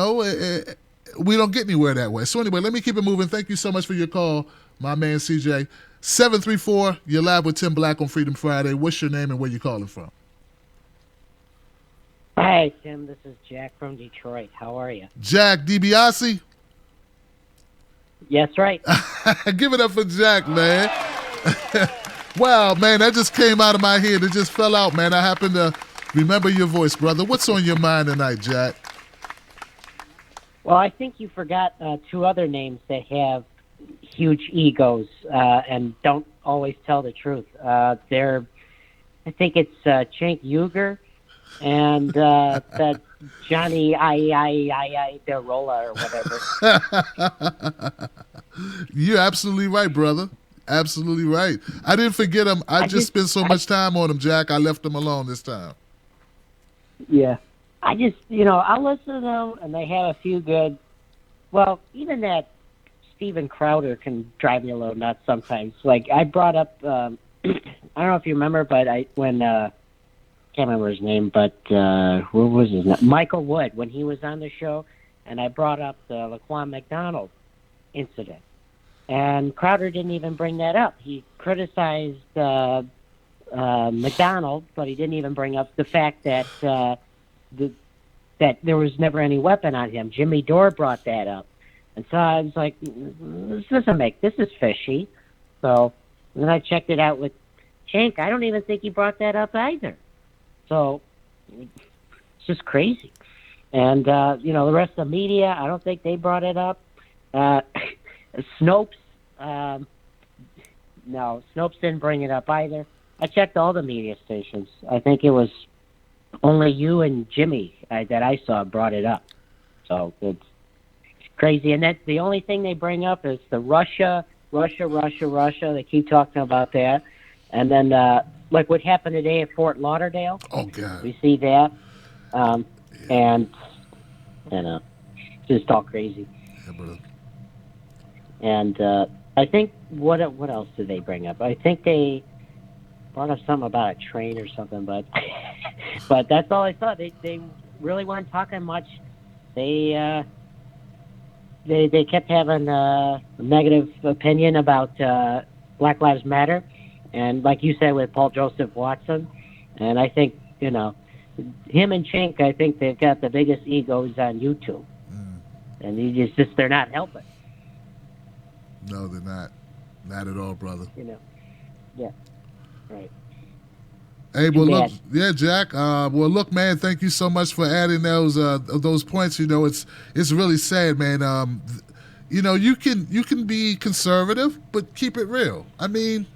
don't get anywhere that way. So anyway, let me keep it moving. Thank you so much for your call, my man CJ. 734, you're live with Tim Black on Freedom Friday. What's your name and where you calling from? Hi, Tim. This is Jack from Detroit. How are you? Jack DiBiase? Yes, right. Give it up for Jack, man. Wow, man, that just came out of my head. It just fell out, man. I happen to remember your voice, brother. What's on your mind tonight, Jack? Well, I think you forgot 2 other names that have huge egos and don't always tell the truth. I think it's Cenk Uygur and that Johnny Derola or whatever. You're absolutely right, brother. Absolutely right. I didn't forget him. I just spent so much time on him, Jack. I left him alone this time. Yeah. I just, I listen to them, and they have a few good. Well, even that Steven Crowder can drive me a little nuts sometimes. Like, I brought up, I don't know if you remember, but can't remember his name, but what was his name? Michael Wood, when he was on the show, and I brought up the Laquan McDonald incident. And Crowder didn't even bring that up. He criticized McDonald, but he didn't even bring up the fact that that there was never any weapon on him. Jimmy Dore brought that up. And so I was like, this is fishy. So then I checked it out with Cenk. I don't even think he brought that up either. So it's just crazy. And, the rest of the media, I don't think they brought it up. Snopes, no, Snopes didn't bring it up either. I checked all the media stations. I think it was only you and Jimmy that I saw brought it up. So it's crazy. And that's the only thing they bring up is the Russia. They keep talking about that. And then, like what happened today at Fort Lauderdale. Oh, God. We see that. And and just all crazy. Yeah, brother. And I think what else did they bring up? I think they brought up something about a train or something, but but that's all I saw. They really weren't talking much. They kept having a negative opinion about Black Lives Matter, and like you said with Paul Joseph Watson, and I think him and Chink, I think they've got the biggest egos on YouTube, and you just they're not helping. No, they're not at all, brother. Yeah, right. Hey, well, look, bad. yeah, Jack. Well, look, man, thank you so much for adding those points. It's really sad, man. You can be conservative, but keep it real. I mean,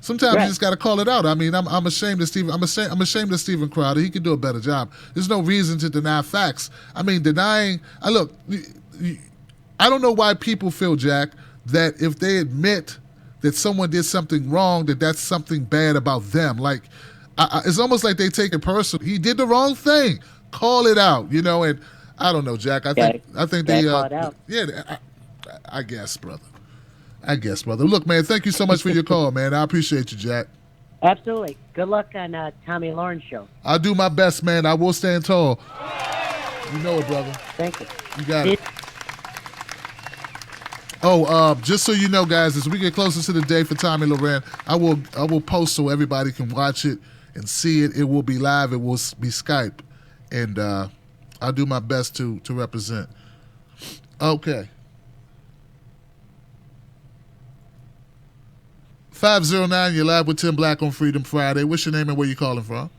sometimes Right. you just got to call it out. I mean, I'm ashamed of Stephen. I'm ashamed of Stephen Crowder. He can do a better job. There's no reason to deny facts. I mean, denying. Look, I don't know why people feel, Jack, that if they admit that someone did something wrong, that's something bad about them. Like, it's almost like they take it personal. He did the wrong thing. Call it out, and I don't know, Jack. I think they call it out. Yeah, I guess, brother. Look, man, thank you so much for your call, man. I appreciate you, Jack. Absolutely. Good luck on Tommy Lauren's show. I'll do my best, man. I will stand tall. You know it, brother. Thank you. You got it. Just so you know, guys, as we get closer to the day for Tommy Loren, I will post so everybody can watch it and see it. It will be live. It will be Skype, and I'll do my best to represent. Okay. 509, you're live with Tim Black on Freedom Friday. What's your name and where you calling from?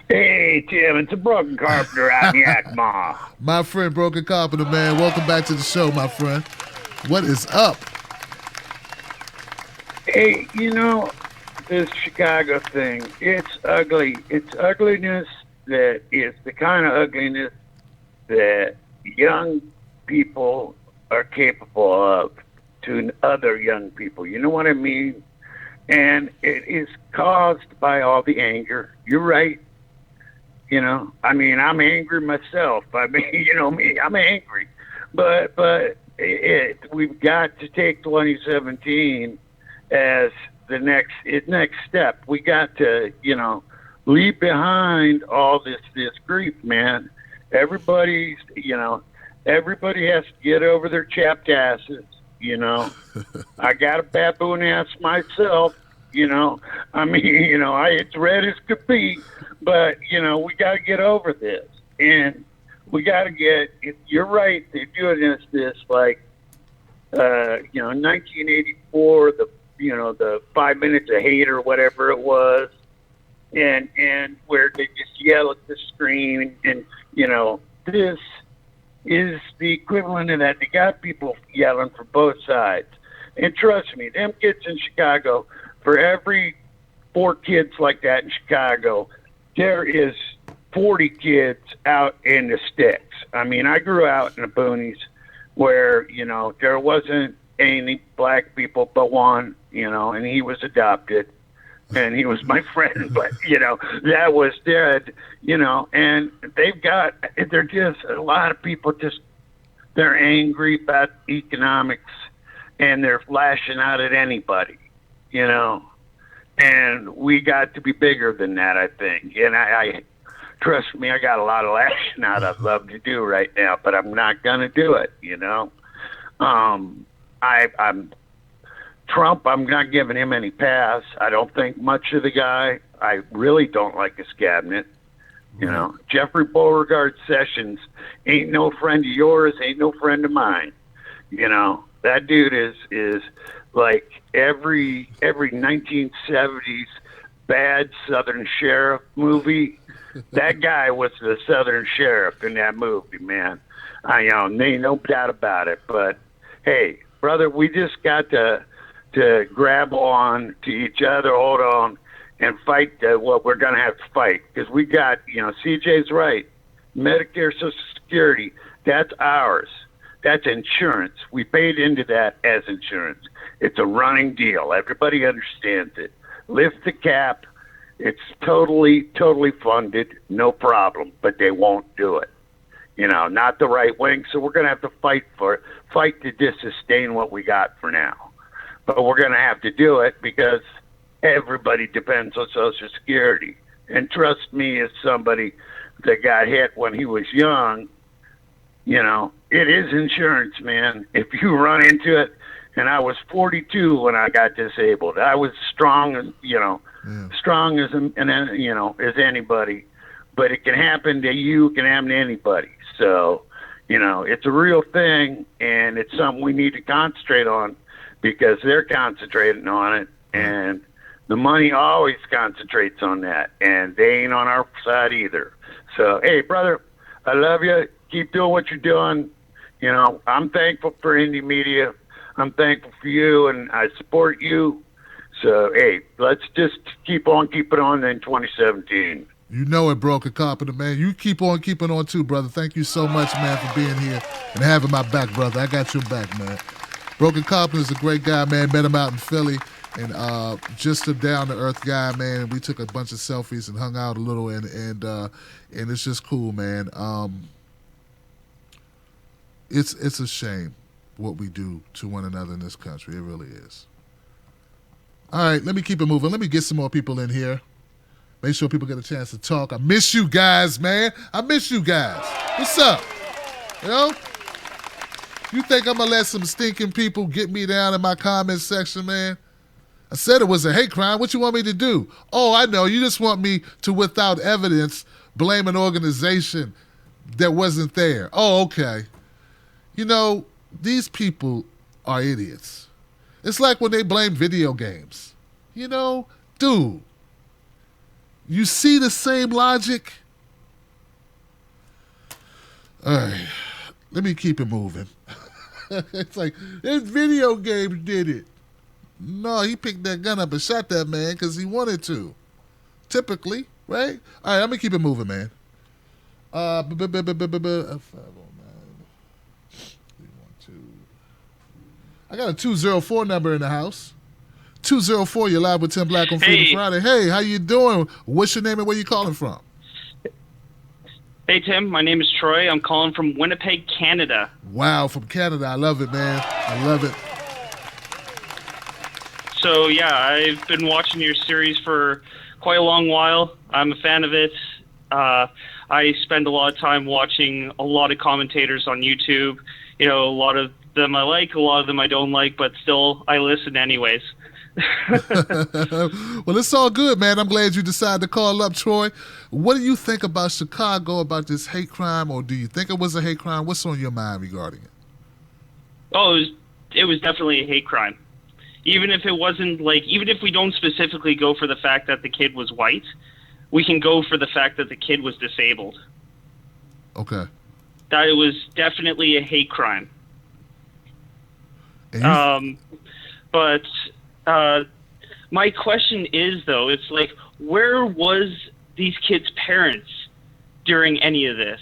Hey, Tim, it's a Broken Carpenter out in Yakima. My friend, Broken Carpenter, man. Welcome back to the show, my friend. What is up? Hey, this Chicago thing, it's ugly. It's ugliness that is the kind of ugliness that young people are capable of to other young people. You know what I mean? And it is caused by all the anger. You're right. I mean, I'm angry myself. I mean, me, I'm angry. But we've got to take 2017 as the next step. We got to, leave behind all this grief, man. Everybody has to get over their chapped asses, I got a baboon ass myself, I mean, it's red as could be, but, we got to get over this. And we got to you're right, they're doing this like, 1984, the 5 minutes of hate or whatever it was, and where they just yell at the screen, and, this is the equivalent of that. They got people yelling from both sides. And trust me, them kids in Chicago, for every 4 kids like that in Chicago, there is 40 kids out in the sticks. I mean, I grew out in the boonies where, there wasn't any black people but one, and he was adopted. And he was my friend, but, that was dead, and they're just, a lot of people they're angry about economics, and they're lashing out at anybody, and we got to be bigger than that, I think. And I trust me, I got a lot of lashing out I'd love to do right now, but I'm not going to do it, I'm Trump, I'm not giving him any pass. I don't think much of the guy. I really don't like his cabinet. Jeffrey Beauregard Sessions ain't no friend of yours, ain't no friend of mine. That dude is like every 1970s bad Southern Sheriff movie. That guy was the Southern Sheriff in that movie, man. There ain't no doubt about it. But hey, brother, we just got to grab on to each other, hold on, and fight what we're going to have to fight. Because we got, CJ's right. Medicare, Social Security, that's ours. That's insurance. We paid into that as insurance. It's a running deal. Everybody understands it. Lift the cap. It's totally funded, no problem, but they won't do it. You know, not the right wing, so we're going to have to fight to sustain what we got for now. But we're going to have to do it because everybody depends on Social Security. And trust me, as somebody that got hit when he was young, you know, it is insurance, man. If you run into it, and I was 42 when I got disabled. I was strong as, you know, strong as as anybody. But it can happen to you, it can happen to anybody. So, you know, it's a real thing, and it's something we need to concentrate on because they're concentrating on it, and the money always concentrates on that, and they ain't on our side either. So, hey, brother, I love you. Keep doing what you're doing. You know, I'm thankful for indie media. I'm thankful for you, and I support you. So, hey, let's just keep on keeping on in 2017. You know it, Broken Carpenter, man. You keep on keeping on, too, brother. Thank you so much, man, for being here and having my back, brother. I got your back, man. Broken Carpenter's a great guy, man. Met him out in Philly, and just a down-to-earth guy, man. We took a bunch of selfies and hung out a little, and it's just cool, man. It's a shame what we do to one another in this country. It really is. All right, let me keep it moving. Let me get some more people in here. Make sure people get a chance to talk. I miss you guys, man. I miss you guys. What's up? You know? You think I'm going to let some stinking people get me down in my comment section, man? I said it was a hate crime. What you want me to do? Oh, I know. You just want me to, without evidence, blame an organization that wasn't there. Oh, okay. You know, these people are idiots. It's like when they blame video games. You know, dude, you see the same logic? All right, let me keep it moving. It's like, this video game did it. No, he picked that gun up and shot that man because he wanted to. Typically, right? All right, let me keep it moving, man. 509. I got a 204 number in the house. 204, you're live with Tim Black on Freedom Friday. Hey, how you doing? What's your name and where you calling from? Hey, Tim. My name is Troy. I'm calling from Winnipeg, Canada. Wow, from Canada. I love it, man. I love it. So, yeah, I've been watching your series for quite a long while. I'm a fan of it. I spend a lot of time watching a lot of commentators on YouTube. You know, a lot of them I like, a lot of them I don't like, but still I listen anyways. Well, it's all good, man. I'm glad you decided to call up, Troy. What do you think about Chicago, about this hate crime, or do you think it was a hate crime? What's on your mind regarding it? Oh, it was definitely a hate crime. Even if it wasn't, like, even if we don't specifically go for the fact that the kid was white, we can go for the fact that the kid was disabled. Okay. That it was definitely a hate crime. But my question is, though, it's like, where was these kids' parents during any of this?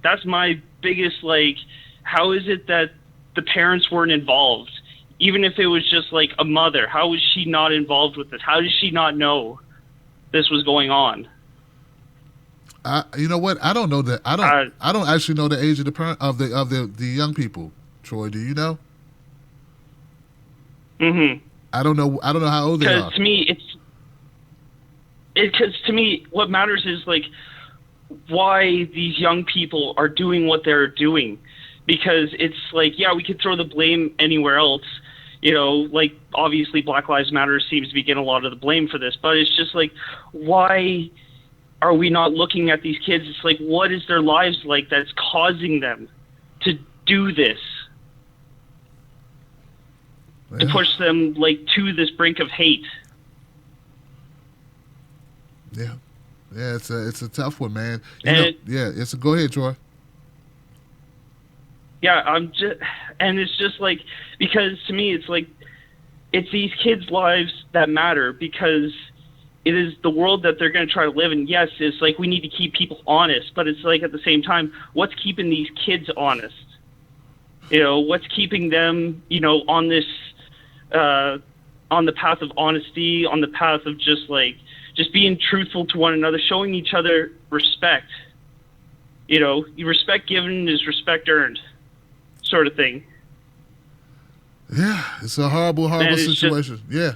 That's my biggest, like, how is it that the parents weren't involved? Even if it was just like a mother, how was she not involved with this? How did she not know this was going on? You know what? I don't know that. I don't actually know the age of the parent of the young people. Troy, do you know? Mm-hmm. I don't know how old they are. Because to me, what matters is, like, why these young people are doing what they're doing. Because it's like, yeah, we could throw the blame anywhere else. You know, like, obviously Black Lives Matter seems to be getting a lot of the blame for this. But it's just like, why are we not looking at these kids? It's like, what is their lives like that's causing them to do this? Yeah. To push them, like, to this brink of hate. Yeah. Yeah, it's a tough one, man. Go ahead, Troy. Yeah, it's just like, because to me, it's like, it's these kids' lives that matter, because it is the world that they're going to try to live in. Yes, it's like, we need to keep people honest, but it's like, at the same time, what's keeping these kids honest? You know, what's keeping them, you know, on this, on the path of honesty, on the path of just, like, just being truthful to one another, showing each other respect. Respect given is respect earned, sort of thing. Yeah, it's a horrible situation. Yeah.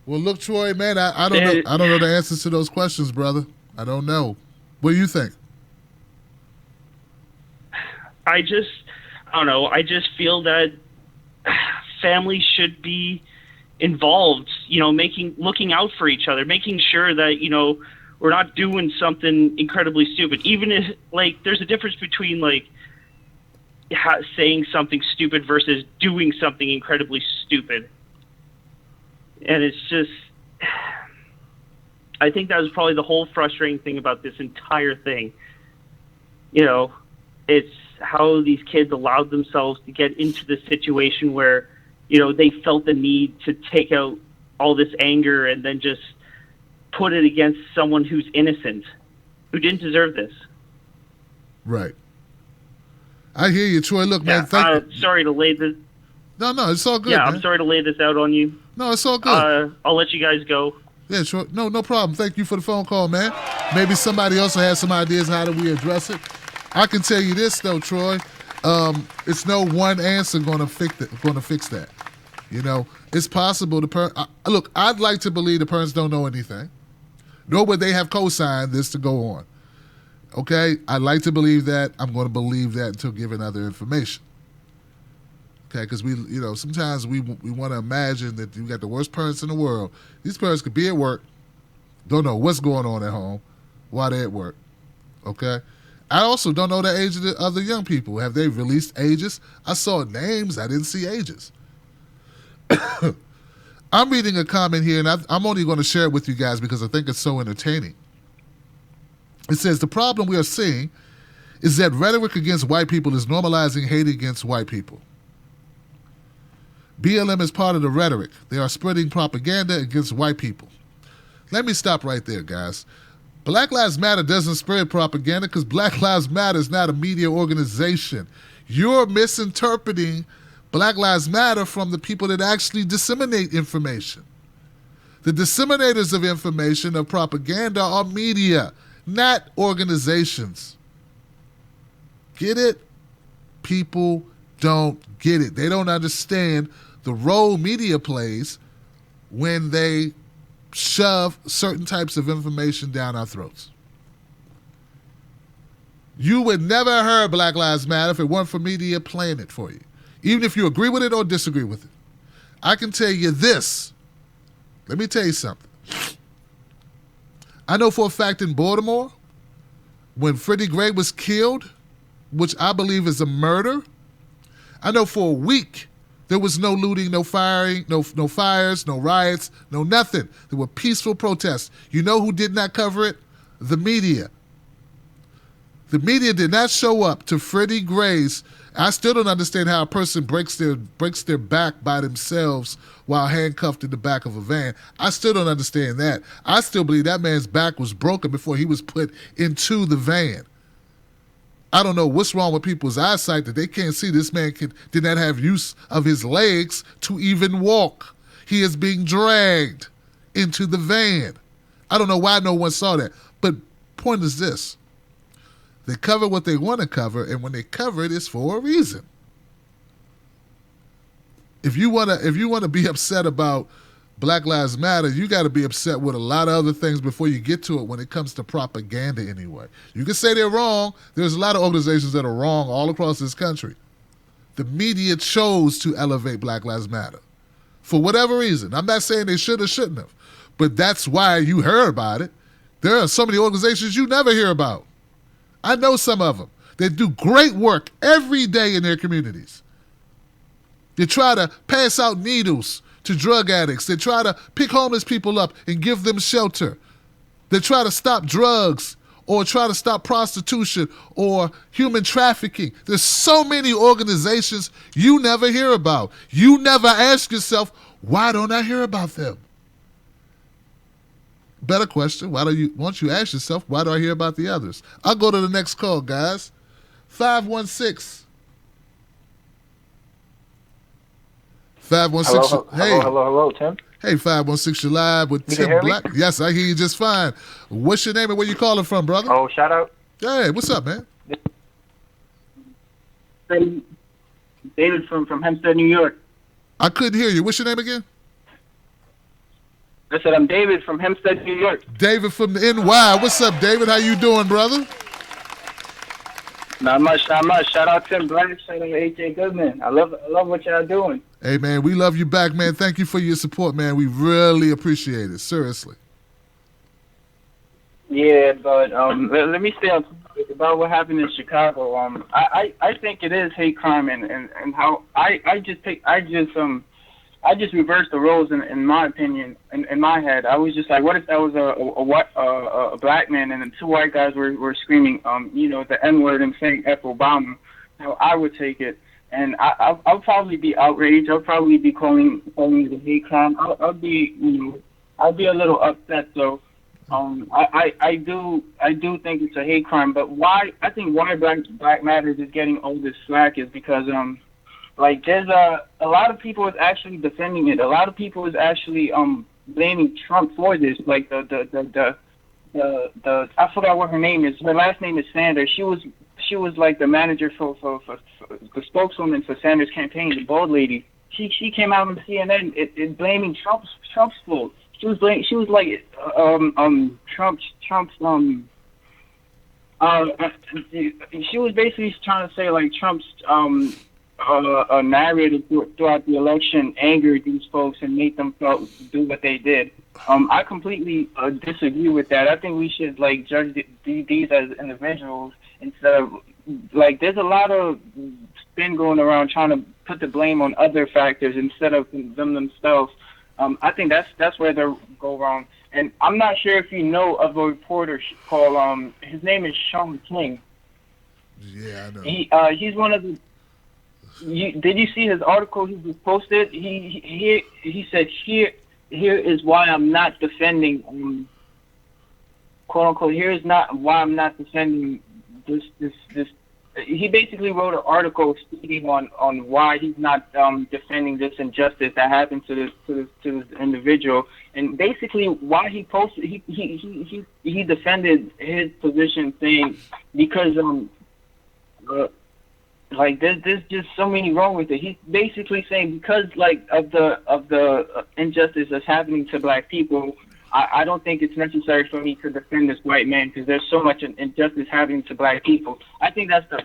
Well, look, Troy, man, I don't know. I don't know the answers to those questions, brother. I don't know. What do you think? I don't know. I just feel that families should be involved, looking out for each other, making sure that, we're not doing something incredibly stupid. Even if, there's a difference between, saying something stupid versus doing something incredibly stupid. And it's just, I think that was probably the whole frustrating thing about this entire thing. It's how these kids allowed themselves to get into the situation where, they felt the need to take out all this anger and then just put it against someone who's innocent, who didn't deserve this. Right. I hear you, Troy. Look, man, sorry to lay this. No, it's all good. Yeah, man. I'm sorry to lay this out on you. No, it's all good. I'll let you guys go. Yeah, sure. No problem. Thank you for the phone call, man. Maybe somebody else has some ideas how do we address it. I can tell you this though, Troy. It's no one answer going to fix that. It's possible. Look, I'd like to believe the parents don't know anything, nor would they have co-signed this to go on. Okay, I'd like to believe that. I'm going to believe that until given other information. Okay, because sometimes we want to imagine that you got the worst parents in the world. These parents could be at work, don't know what's going on at home while they're at work. Okay, I also don't know the age of the other young people. Have they released ages? I saw names, I didn't see ages. I'm reading a comment here, and I'm only going to share it with you guys because I think it's so entertaining. It says, the problem we are seeing is that rhetoric against white people is normalizing hate against white people. BLM is part of the rhetoric. They are spreading propaganda against white people. Let me stop right there, guys. Black Lives Matter doesn't spread propaganda because Black Lives Matter is not a media organization. You're misinterpreting Black Lives Matter from the people that actually disseminate information. The disseminators of information, of propaganda, are media, not organizations. Get it? People don't get it. They don't understand the role media plays when they shove certain types of information down our throats. You would never have heard Black Lives Matter if it weren't for media playing it for you, even if you agree with it or disagree with it. I can tell you this. Let me tell you something. I know for a fact in Baltimore, when Freddie Gray was killed, which I believe is a murder, I know for a week there was no looting, no firing, no fires, no riots, no nothing. There were peaceful protests. You know who did not cover it? The media. The media did not show up to Freddie Gray's. I still don't understand how a person breaks their back by themselves while handcuffed in the back of a van. I still don't understand that. I still believe that man's back was broken before he was put into the van. I don't know what's wrong with people's eyesight that they can't see this man did not have use of his legs to even walk. He is being dragged into the van. I don't know why no one saw that. But point is this. They cover what they want to cover, and when they cover it, it's for a reason. If you want to be upset about Black Lives Matter, you got to be upset with a lot of other things before you get to it when it comes to propaganda anyway. You can say they're wrong. There's a lot of organizations that are wrong all across this country. The media chose to elevate Black Lives Matter for whatever reason. I'm not saying they should or shouldn't have, but that's why you heard about it. There are so many organizations you never hear about. I know some of them. They do great work every day in their communities. They try to pass out needles to drug addicts. They try to pick homeless people up and give them shelter. They try to stop drugs or try to stop prostitution or human trafficking. There's so many organizations you never hear about. You never ask yourself, why don't I hear about them? Better question, once you ask yourself, why do I hear about the others? I'll go to the next call, guys. 516. 516. Hello, Tim. Hey, 516, you're live with You can Tim hear me? Black. Yes, I hear you just fine. What's your name and where you calling from, brother? Oh, shout out. Hey, what's up, man? David from Hempstead, New York. I couldn't hear you. What's your name again? I said I'm David from Hempstead, New York. David from the NY. What's up, David? How you doing, brother? Not much. Shout out Tim Black. Shout out AJ Goodman. I love what y'all doing. Hey, man, we love you back, man. Thank you for your support, man. We really appreciate it. Seriously. Yeah, but let me say about what happened in Chicago. I think it is hate crime, and how I just reversed the roles in my opinion. In my head, I was just like, what if that was a black man and then two white guys were screaming, the N-word and saying F Obama? How I would take it, and I'll probably be outraged. I'll probably be calling it a hate crime. I'll be a little upset. So, I do think it's a hate crime. But why Black Matters is getting all this slack is because there's a lot of people is actually defending it. A lot of people is actually blaming Trump for this. Like the I forgot what her name is. Her last name is Sanders. She was like the manager for the spokeswoman for Sanders' campaign, the bald lady. She came out on CNN it blaming Trump's fault. She was like Trump's she was basically trying to say like Trump's narrative throughout the election angered these folks and made them do what they did. I completely disagree with that. I think we should judge these as individuals instead of there's a lot of spin going around trying to put the blame on other factors instead of them themselves. I think that's where they go wrong. And I'm not sure if you know of a reporter called his name is Sean King. Yeah, I know. He's one of the. Did you see his article he just posted? He said here is why I'm not defending quote unquote. Here is not why I'm not defending this. He basically wrote an article speaking on why he's not defending this injustice that happened to this individual, and basically why he posted he defended his position, saying because there's just so many wrong with it. He's basically saying because of the injustice that's happening to black people, I don't think it's necessary for me to defend this white man because there's so much injustice happening to black people. I think that's the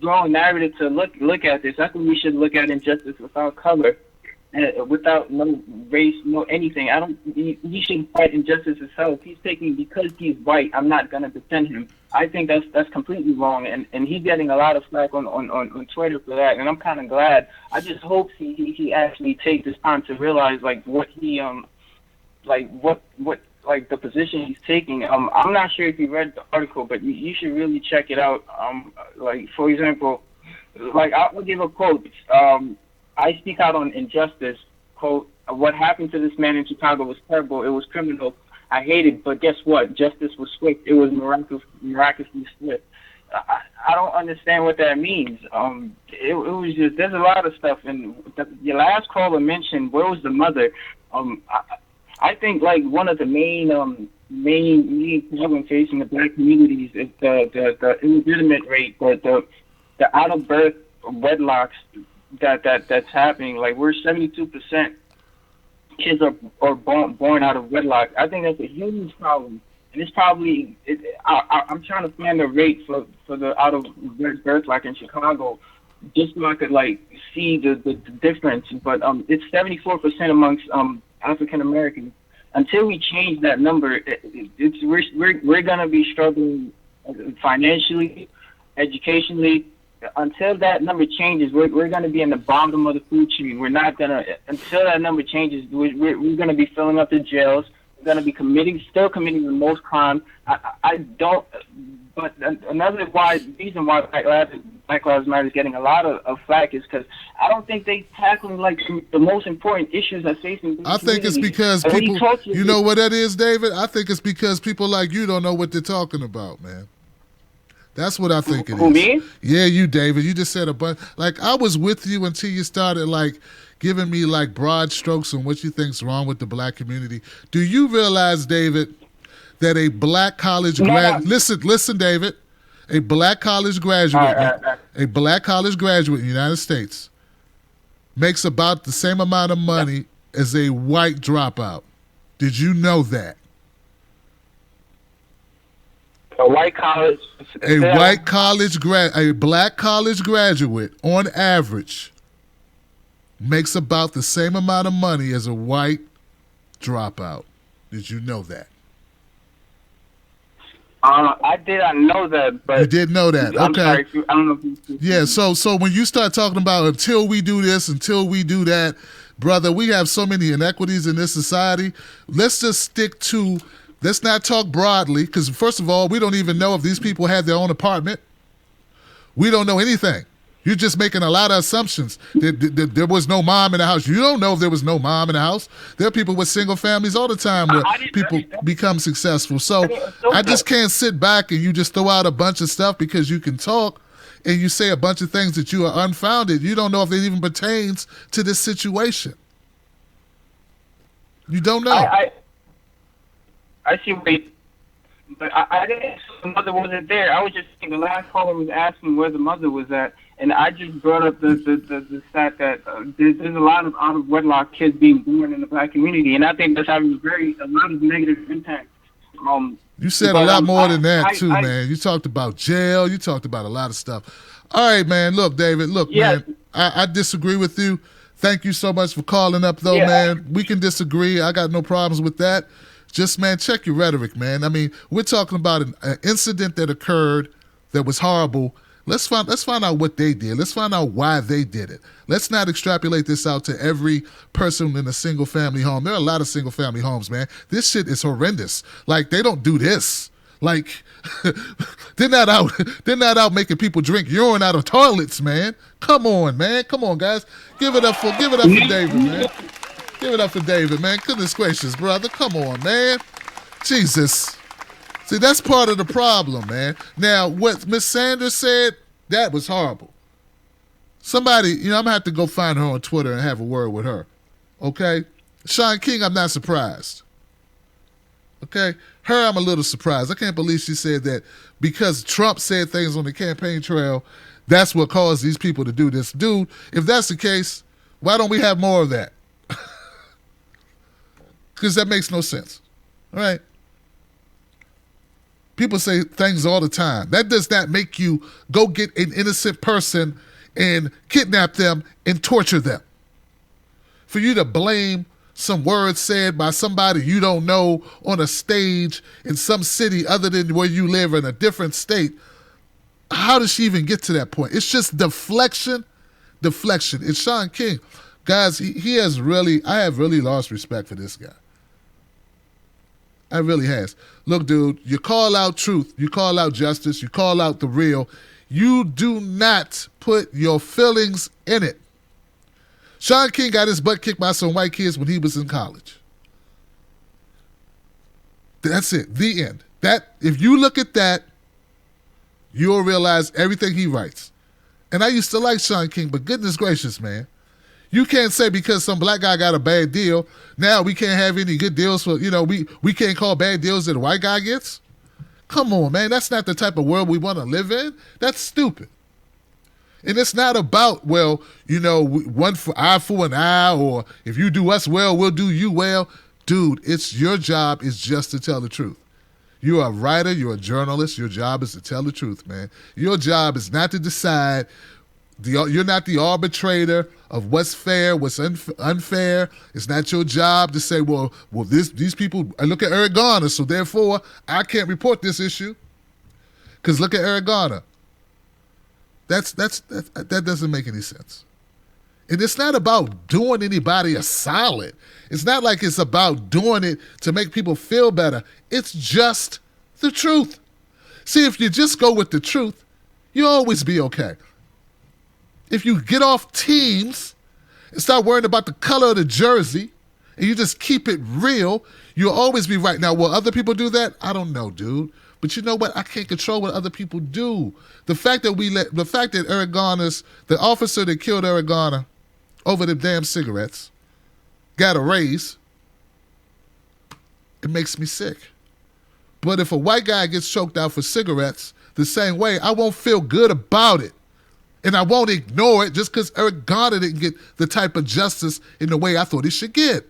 wrong narrative to look at this. I think we should look at injustice without color, without no race, no anything. He shouldn't fight injustice himself. He's taking because he's white. I'm not gonna defend him. I think that's completely wrong, and he's getting a lot of flack on Twitter for that, and I'm kind of glad. I just hope he actually takes this time to realize what he the position he's taking. I'm not sure if you read the article, but you should really check it out. For example, I'll give a quote. I speak out on injustice. Quote, what happened to this man in Chicago was terrible. It was criminal. I hate it, but guess what? Justice was swift. It was miraculously swift. I don't understand what that means. It was just, there's a lot of stuff. And your last caller mentioned, where was the mother? I think one of the main problems facing the black communities is the illegitimate rate, the out of birth wedlocks that's happening. We're 72% kids are born out of wedlock. I think that's a huge problem, and it's probably I'm trying to find the rate for the out of birth in Chicago, just so I could see the difference. But it's 74% amongst African Americans. Until we change that number, we're gonna be struggling financially, educationally. Until that number changes, we're gonna be in the bottom of the food chain. We're not gonna until that number changes. We're gonna be filling up the jails. We're gonna be still committing the most crime. I don't. But another reason why Black Lives Matter is getting a lot of flack is because I don't think they tackling the most important issues that facing. I think it's because people. You know what that is, David? I think it's because people like you don't know what they're talking about, man. That's what I think it is. Who, me? Yeah, you, David. You just said a bunch. Like, I was with you until you started, like, giving me, like, broad strokes on what you think's wrong with the black community. Do you realize, David, that a black college grad... Listen, David. A black college graduate, a black college graduate in the United States makes about the same amount of money as a white dropout. Did you know that? A white college. A black college graduate, on average, makes about the same amount of money as a white dropout. Did you know that? I did not know that, but you did know that. I'm okay. Sorry, I don't know if you. Yeah. So when you start talking about until we do this, until we do that, brother, we have so many inequities in this society. Let's just stick to. Let's not talk broadly, because first of all, we don't even know if these people had their own apartment. We don't know anything. You're just making a lot of assumptions. There was no mom in the house. You don't know if there was no mom in the house. There are people with single families all the time where people become successful. So I just can't sit back and you just throw out a bunch of stuff because you can talk and you say a bunch of things that you are unfounded. You don't know if it even pertains to this situation. You don't know. I see what but I didn't. The mother wasn't there. I was just thinking. The last caller was asking where the mother was at, and I just brought up the fact that there's a lot of out of wedlock kids being born in the black community, and I think that's having a lot of negative impact. You said a lot more than that too, man. You talked about jail. You talked about a lot of stuff. All right, man. Look, David. Look, man. I disagree with you. Thank you so much for calling up, though, man. We can disagree. I got no problems with that. Just, man, check your rhetoric, man. I mean, we're talking about an incident that occurred that was horrible. Let's find out what they did. Let's find out why they did it. Let's not extrapolate this out to every person in a single-family home. There are a lot of single-family homes, man. This shit is horrendous. Like, they don't do this. Like, they're not out making people drink urine out of toilets, man. Come on, man. Come on, guys. Give it up for David, man. Give it up for David, man. Goodness gracious, brother. Come on, man. Jesus. See, that's part of the problem, man. Now, what Miss Sanders said, that was horrible. Somebody, I'm going to have to go find her on Twitter and have a word with her. Okay? Sean King, I'm not surprised. Okay? Her, I'm a little surprised. I can't believe she said that because Trump said things on the campaign trail, that's what caused these people to do this. Dude, if that's the case, why don't we have more of that? Because that makes no sense. All right? People say things all the time. That does not make you go get an innocent person and kidnap them and torture them. For you to blame some words said by somebody you don't know on a stage in some city other than where you live in a different state, how does she even get to that point? It's just deflection. It's Sean King. Guys, I have really lost respect for this guy. I really has. Look, dude, you call out truth, you call out justice, you call out the real. You do not put your feelings in it. Sean King got his butt kicked by some white kids when he was in college. That's it. The end. That, if you look at that, you'll realize everything he writes. And I used to like Sean King, but goodness gracious, man. You can't say because some black guy got a bad deal, now we can't have any good deals for, we can't call bad deals that a white guy gets? Come on, man. That's not the type of world we want to live in. That's stupid. And it's not about, one eye for an eye, or if you do us well, we'll do you well. Dude, your job is just to tell the truth. You're a writer, you're a journalist, your job is to tell the truth, man. Your job is not to decide. You're not the arbitrator of what's fair, what's unfair. It's not your job to say, well, these people, I look at Eric Garner, so therefore I can't report this issue. Because look at Eric Garner. That doesn't make any sense. And it's not about doing anybody a solid. It's not like it's about doing it to make people feel better. It's just the truth. See, if you just go with the truth, you'll always be okay. If you get off teams and start worrying about the color of the jersey and you just keep it real, you'll always be right. Now, will other people do that? I don't know, dude. But you know what? I can't control what other people do. The fact that Eric Garner's, the officer that killed Eric Garner over the damn cigarettes, got a raise, it makes me sick. But if a white guy gets choked out for cigarettes the same way, I won't feel good about it. And I won't ignore it just because Eric Garner didn't get the type of justice in the way I thought he should get.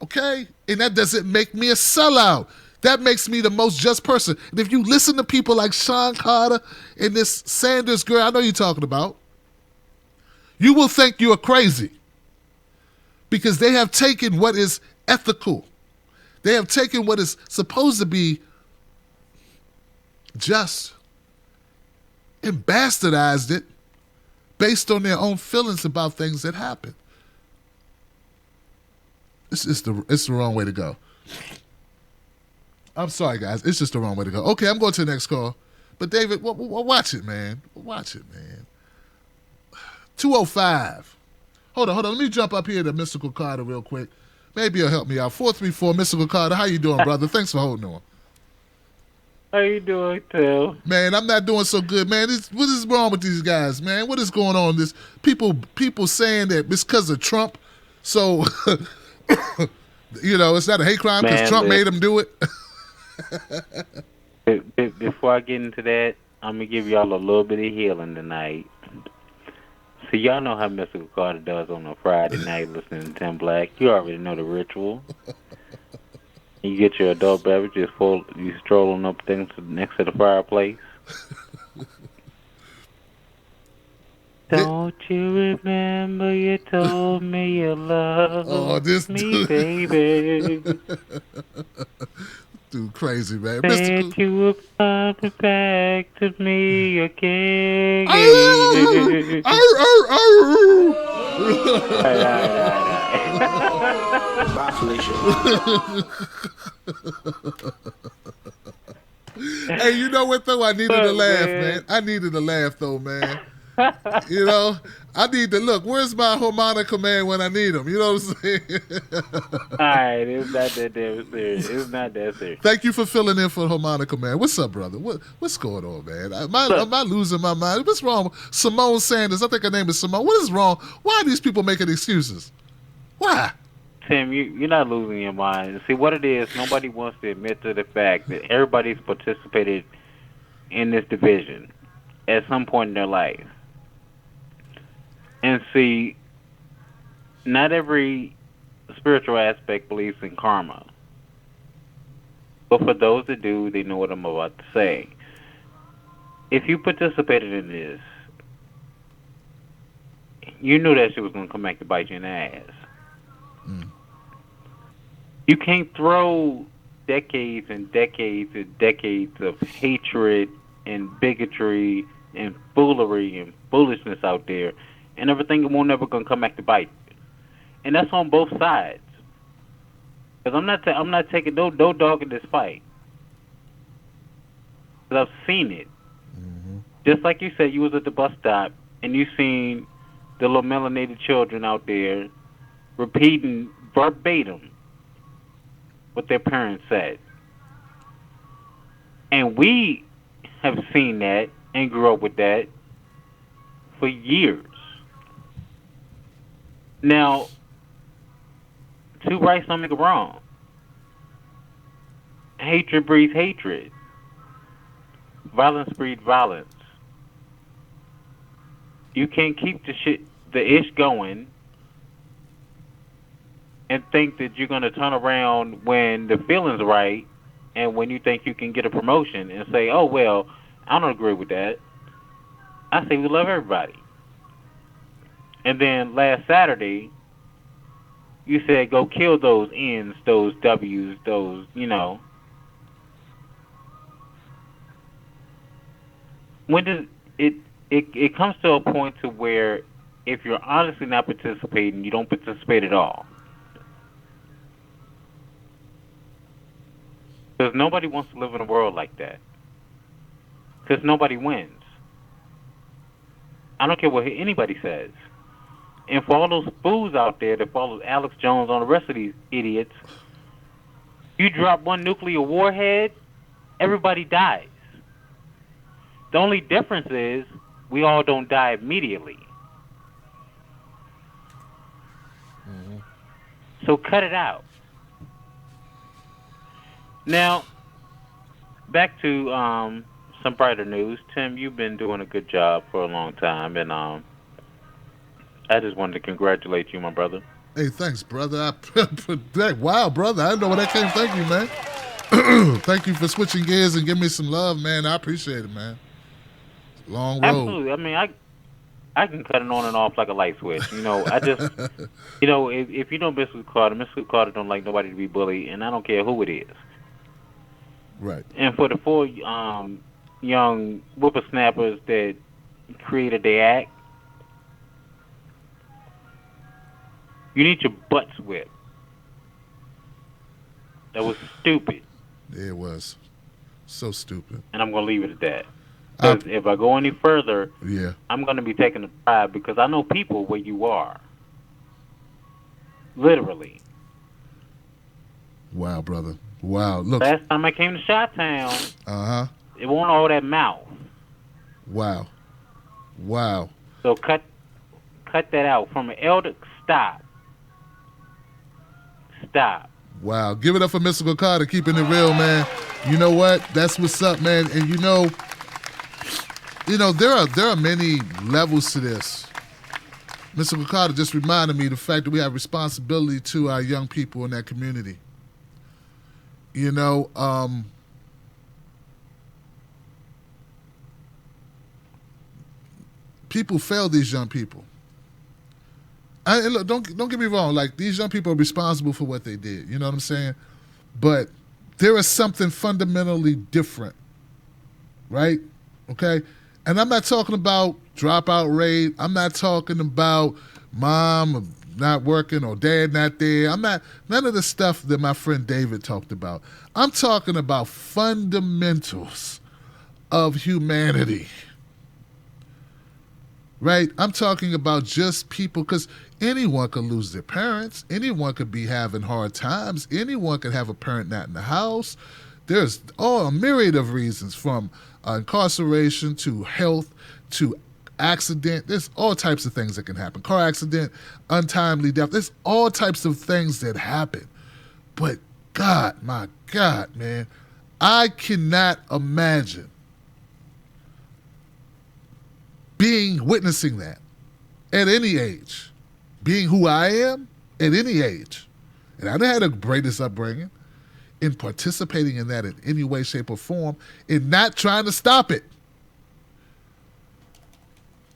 Okay? And that doesn't make me a sellout. That makes me the most just person. And if you listen to people like Sean Carter and this Sanders girl I know you're talking about, you will think you are crazy. Because they have taken what is ethical. They have taken what is supposed to be just and bastardized it based on their own feelings about things that happen. It's the wrong way to go. I'm sorry, guys. It's just the wrong way to go. Okay, I'm going to the next call. But David, watch it, man. Watch it, man. 205. Hold on. Let me jump up here to Mystical Carter real quick. Maybe he'll help me out. 434, Mystical Carter. How you doing, brother? Thanks for holding on. How you doing, Phil? Man, I'm not doing so good, man. What is wrong with these guys, man? What is going on? This people saying that it's because of Trump. So, it's not a hate crime because Trump made them do it. Before I get into that, I'm going to give y'all a little bit of healing tonight. So y'all know how Mystical Carter does on a Friday night listening to Tim Black. You already know the ritual. You get your adult beverages full. You strolling up things next to the fireplace. Don't you remember you told me you loved me, baby? Dude, crazy, man. Said you were coming back to me again. Bye, Felicia. Hey, you know what, though? I needed a laugh, man. I needed a laugh, though, man. I need to look. Where's my harmonic command when I need him? You know what I'm saying? All right, it's not that damn serious. It's not that serious. Thank you for filling in for harmonic command. What's up, brother? What's going on, man? Am I losing my mind? What's wrong? Simone Sanders. I think her name is Simone. What is wrong? Why are these people making excuses? Why? Tim, you're not losing your mind. See, what it is, nobody wants to admit to the fact that everybody's participated in this division at some point in their life. And see, not every spiritual aspect believes in karma. But for those that do, they know what I'm about to say. If you participated in this, you knew that shit was going to come back to bite you in the ass. You can't throw decades and decades and decades of hatred and bigotry and foolery and foolishness out there, and everything won't never gonna come back to bite. And that's on both sides. Because I'm not taking no dog in this fight. Because I've seen it. Mm-hmm. Just like you said, you was at the bus stop and you seen the little melanated children out there repeating verbatim what their parents said. And we have seen that and grew up with that for years. Now, two rights don't make a wrong. Hatred breeds hatred. Violence breeds violence. You can't keep the ish going and think that you're going to turn around when the feeling's right and when you think you can get a promotion and say, oh, well, I don't agree with that. I say we love everybody. And then last Saturday, you said go kill those N's, those W's, those, When does it comes to a point to where if you're honestly not participating, you don't participate at all. Because nobody wants to live in a world like that. Because nobody wins. I don't care what anybody says. And for all those fools out there that follow Alex Jones on the rest of these idiots, You drop one nuclear warhead, everybody dies. The only difference is we all don't die immediately. Mm-hmm. So cut it out. Now, back to some brighter news. Tim, you've been doing a good job for a long time, and I just wanted to congratulate you, my brother. Hey, thanks, brother. Wow, brother. I didn't know where that came. Thank you, man. Thank you for switching gears and giving me some love, man. I appreciate it, man. Long road. Absolutely. I mean, I can cut it on and off like a light switch. You know, I just, you know, if you know Mrs. Carter don't like nobody to be bullied, and I don't care who it is. Right. And for the 4 young whippersnappers that created the act, you need your butts whipped. That was stupid. Yeah, it was. So stupid. And I'm going to leave it at that. Because if I go any further, yeah, I'm going to be taking a pride because I know people where you are. Literally. Wow, brother. Wow. Look. Last time I came to Chi-Town, it wasn't all that mouth. Wow. Wow. So cut that out. From an elder, stop. Wow. Give it up for Mystical Carter, keeping it real, man. You know what? That's what's up, man. And you know, there are many levels to this. Mystical Carter just reminded me of the fact that we have responsibility to our young people in that community. You know, people fail these young people. And look, don't get me wrong. Like, these young people are responsible for what they did. You know what I'm saying? But there is something fundamentally different, right? Okay? And I'm not talking about dropout rate. I'm not talking about mom not working or dad not there. None of the stuff that my friend David talked about. I'm talking about fundamentals of humanity. Right? I'm talking about just people, because anyone could lose their parents. Anyone could be having hard times. Anyone could have a parent not in the house. There's a myriad of reasons, from incarceration to health to accident. There's all types of things that can happen. Car accident, untimely death. There's all types of things that happen. But God, my God, man, I cannot imagine witnessing that at any age, being who I am at any age. And I done had the greatest upbringing, in participating in that in any way, shape, or form, and not trying to stop it.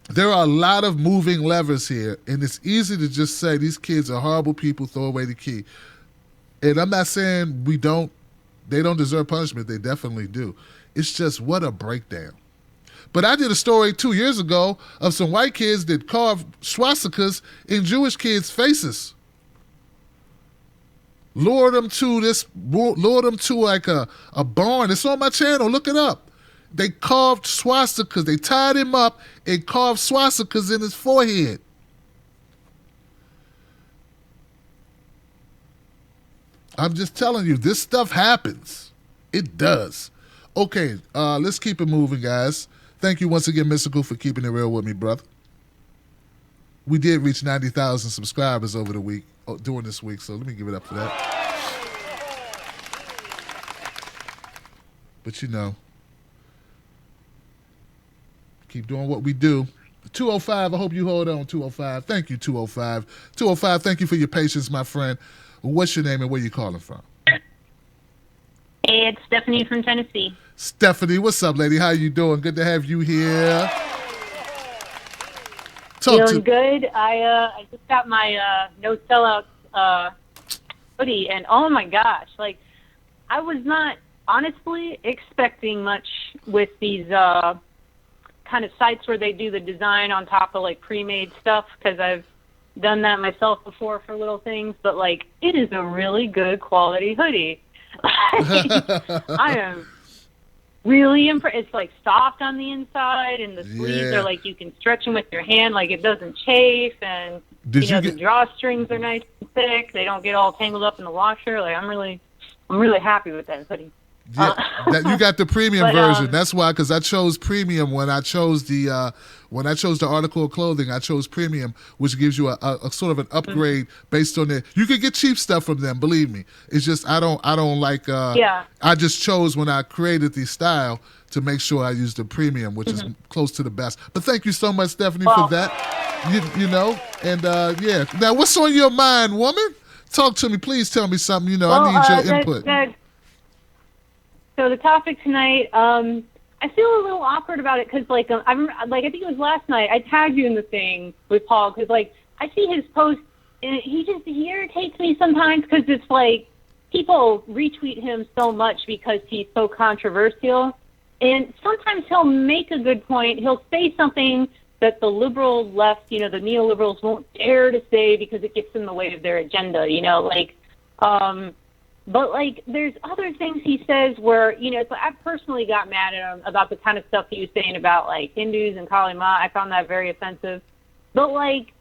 There are a lot of moving levers here, and it's easy to just say these kids are horrible people, throw away the key. And I'm not saying they don't deserve punishment. They definitely do. It's just, what a breakdown. But I did a story 2 years ago of some white kids that carved swastikas in Jewish kids' faces. Lured them to like a barn. It's on my channel. Look it up. They carved swastikas. They tied him up and carved swastikas in his forehead. I'm just telling you, this stuff happens. It does. Okay, let's keep it moving, guys. Thank you once again, Mystical, for keeping it real with me, brother. We did reach 90,000 subscribers over the week, during this week, so let me give it up for that. But keep doing what we do. 205, I hope you hold on, 205. Thank you, 205. 205, thank you for your patience, my friend. What's your name and where you calling from? Hey, it's Stephanie from Tennessee. Stephanie, what's up, lady? How you doing? Good to have you here. Feeling good. I just got my no sellouts hoodie, and oh my gosh, like, I was not honestly expecting much with these kind of sites where they do the design on top of like pre-made stuff, because I've done that myself before for little things, but like, it is a really good quality hoodie. I am really impressed. It's like soft on the inside, and the sleeves are like, you can stretch them with your hand, like it doesn't chafe, and the drawstrings are nice and thick. They don't get all tangled up in the washer. Like, I'm really I'm really happy with that hoodie. Yeah, that you got the premium But, version. That's why, because I chose premium when I chose the article of clothing. I chose premium, which gives you a sort of an upgrade based on it. You can get cheap stuff from them. Believe me. It's just I don't like. I just chose when I created the style to make sure I use the premium, which is close to the best. But thank you so much, Stephanie, for that. You know, and yeah. Now, what's on your mind, woman? Talk to me, please. Tell me something. You know, I need your input. So the topic tonight, I feel a little awkward about it because, like, I think it was last night. I tagged you in the thing with Paul because, like, I see his post and he irritates me sometimes because it's like people retweet him so much because he's so controversial, and sometimes he'll make a good point. He'll say something that the liberal left, you know, the neoliberals won't dare to say because it gets in the way of their agenda. You know, like. But, like, there's other things he says where, you know, so I personally got mad at him about the kind of stuff he was saying about, like, Hindus and Kali Ma. I found that very offensive. But, like,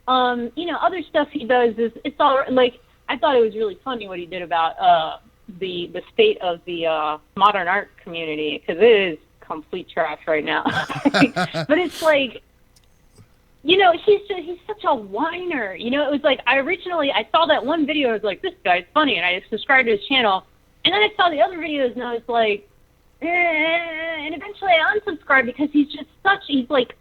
you know, other stuff he does is, it's all, like, I thought it was really funny what he did about the state of the modern art community, because it is complete trash right now. But it's like, you know, he's such a whiner. You know, it was like I saw that one video and I was like, this guy's funny, and I subscribed to his channel. And then I saw the other videos and I was like, and eventually I unsubscribed because he's like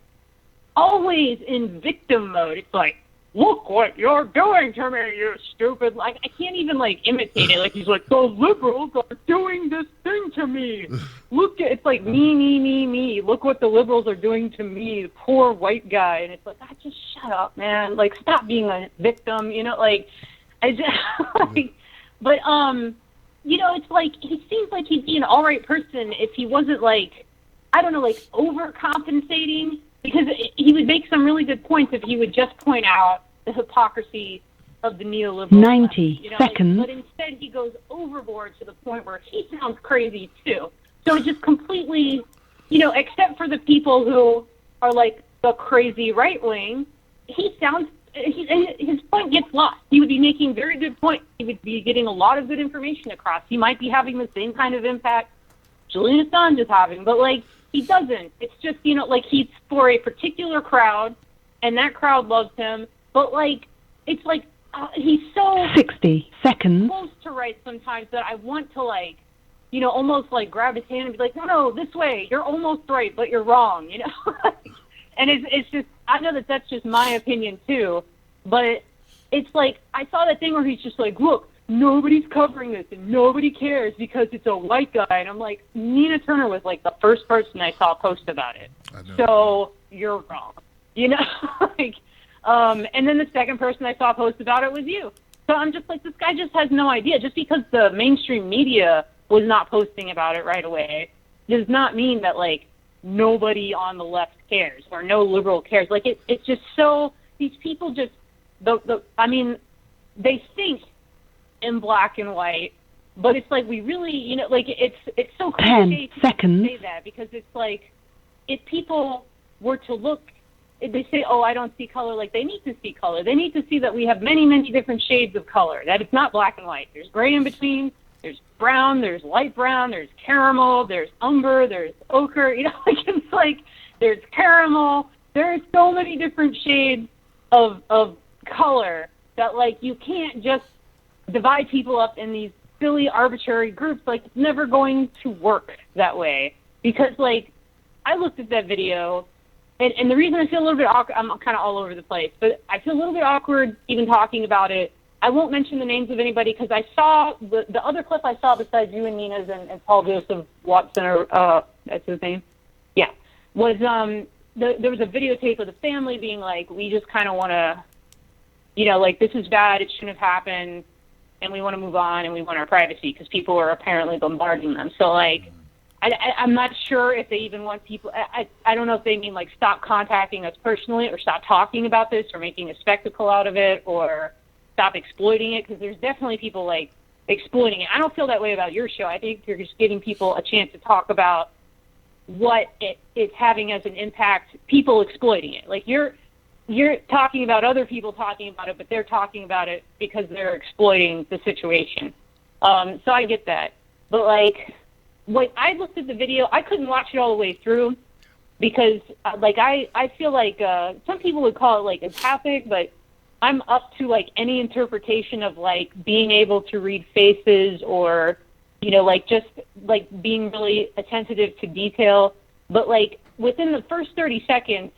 always in victim mode. It's like, look what you're doing to me, you stupid. Like, I can't even, like, imitate it. Like, he's like, the liberals are doing this thing to me. It's like, me. Look what the liberals are doing to me, the poor white guy. And it's like, just shut up, man. Like, stop being a victim, you know? Like, I just, like, but, you know, it's like, he seems like he'd be an all right person if he wasn't, like, I don't know, like, overcompensating. Because he would make some really good points if he would just point out the hypocrisy of the neoliberals. 90 you know, seconds. But instead he goes overboard to the point where he sounds crazy too. So it just completely, you know, except for the people who are like the crazy right wing, his point gets lost. He would be making very good points. He would be getting a lot of good information across. He might be having the same kind of impact Julian Assange is having, but like, he doesn't. It's just, you know, like he's for a particular crowd, and that crowd loves him. But, like, it's like he's so 60 seconds close to right sometimes that I want to, like, you know, almost, like, grab his hand and be like, no, this way. You're almost right, but you're wrong, you know? And it's just, I know that's just my opinion, too. But it's like, I saw that thing where he's just like, look, nobody's covering this and nobody cares because it's a white guy. And I'm like, Nina Turner was like the first person I saw post about it. So you're wrong, you know? Like, and then the second person I saw post about it was you. So I'm just like, this guy just has no idea. Just because the mainstream media was not posting about it right away does not mean that, like, nobody on the left cares or no liberal cares. Like, it's just so, these people just, I mean, they think in black and white, but it's like we really, you know, like it's so cliche to say that because it's like if people were to look, if they say, oh, I don't see color, like they need to see color. They need to see that we have many, many different shades of color, that it's not black and white. There's gray in between, there's brown, there's light brown, there's caramel, there's umber, there's ochre, you know, like it's like there's caramel. There's so many different shades of color that like you can't just divide people up in these silly arbitrary groups. Like, it's never going to work that way because, like, I looked at that video and the reason I feel a little bit awkward, I'm kind of all over the place, but I feel a little bit awkward even talking about it. I won't mention the names of anybody because I saw the other clip I saw besides you and Nina's and Paul Joseph Watson, or that's his name, yeah, was there was a videotape of the family being like, we just kind of want to, you know, like, this is bad, it shouldn't have happened, and we want to move on, and we want our privacy, because people are apparently bombarding them. So, like, I'm not sure if they even want people, I don't know if they mean, like, stop contacting us personally, or stop talking about this, or making a spectacle out of it, or stop exploiting it, because there's definitely people, like, exploiting it. I don't feel that way about your show. I think you're just giving people a chance to talk about what it's having as an impact, people exploiting it. Like, you're talking about other people talking about it, but they're talking about it because they're exploiting the situation. So I get that. But, like, when I looked at the video, I couldn't watch it all the way through because, like, I feel like some people would call it, like, empathic, but I'm up to, like, any interpretation of, like, being able to read faces or, you know, like, just, like, being really attentive to detail. But, like, within the first 30 seconds,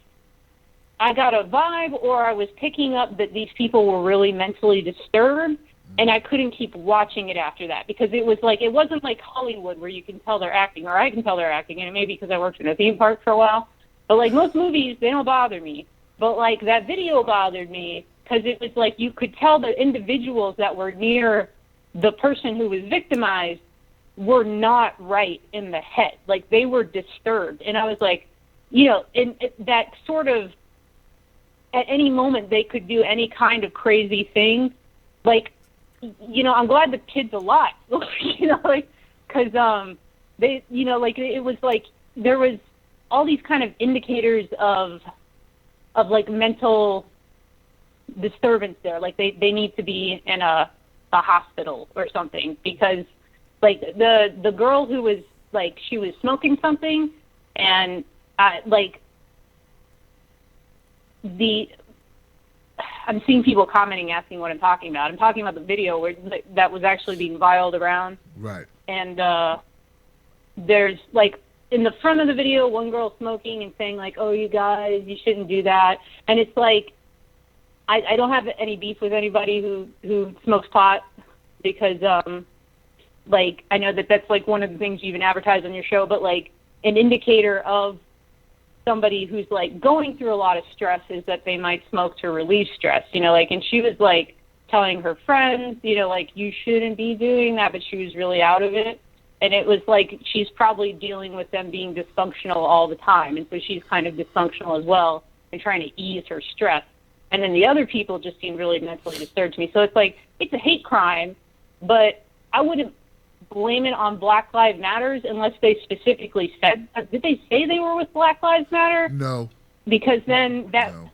I got a vibe or I was picking up that these people were really mentally disturbed, and I couldn't keep watching it after that because it was like, it wasn't like Hollywood where you can tell they're acting, or I can tell they're acting, and it may be because I worked in a theme park for a while. But, like, most movies, they don't bother me. But, like, that video bothered me because it was like you could tell the individuals that were near the person who was victimized were not right in the head. Like, they were disturbed. And I was like, you know, that sort of, at any moment they could do any kind of crazy thing. Like, you know, I'm glad the kid's alive. You know, like, because they, you know, like, it was like there was all these kind of indicators of like mental disturbance there. Like, they need to be in a hospital or something because, like, the girl who was, like, she was smoking something, and like, I'm seeing people commenting, asking what I'm talking about. I'm talking about the video where that was actually being viled around. Right. And there's, like, in the front of the video, one girl smoking and saying, like, oh, you guys, you shouldn't do that. And it's like, I don't have any beef with anybody who smokes pot because, like, I know that's, like, one of the things you even advertise on your show, but, like, an indicator of somebody who's, like, going through a lot of stress is that they might smoke to relieve stress, you know, like, and she was, like, telling her friends, you know, like, you shouldn't be doing that, but she was really out of it. And it was like she's probably dealing with them being dysfunctional all the time, and so she's kind of dysfunctional as well and trying to ease her stress. And then the other people just seem really mentally disturbed to me. So it's like, it's a hate crime, but I wouldn't blame it on Black Lives Matters unless they specifically said, did they say they were with Black Lives Matter? No. Because then that... No.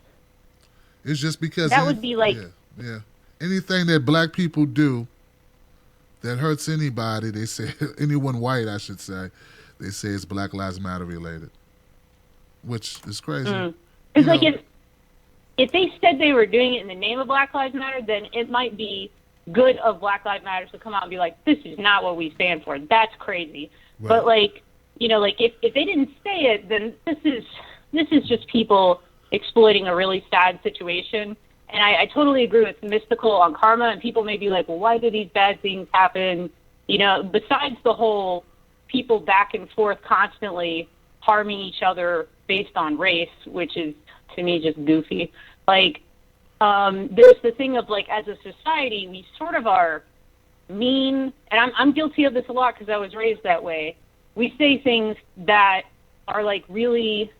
It's just because... That would be like... Yeah. Anything that black people do that hurts anybody, they say, anyone white, I should say, they say it's Black Lives Matter related, which is crazy. Because, like, if they said they were doing it in the name of Black Lives Matter, then it might be good of Black Lives Matter to come out and be like, this is not what we stand for. That's crazy. Right. But, like, you know, like, if they didn't say it, then this is just people exploiting a really sad situation. And I totally agree with Mystical on karma, and people may be like, well, why do these bad things happen? You know, besides the whole people back and forth constantly harming each other based on race, which is, to me, just goofy. Like, there's the thing of, like, as a society, we sort of are mean, and I'm guilty of this a lot because I was raised that way. We say things that are, like, really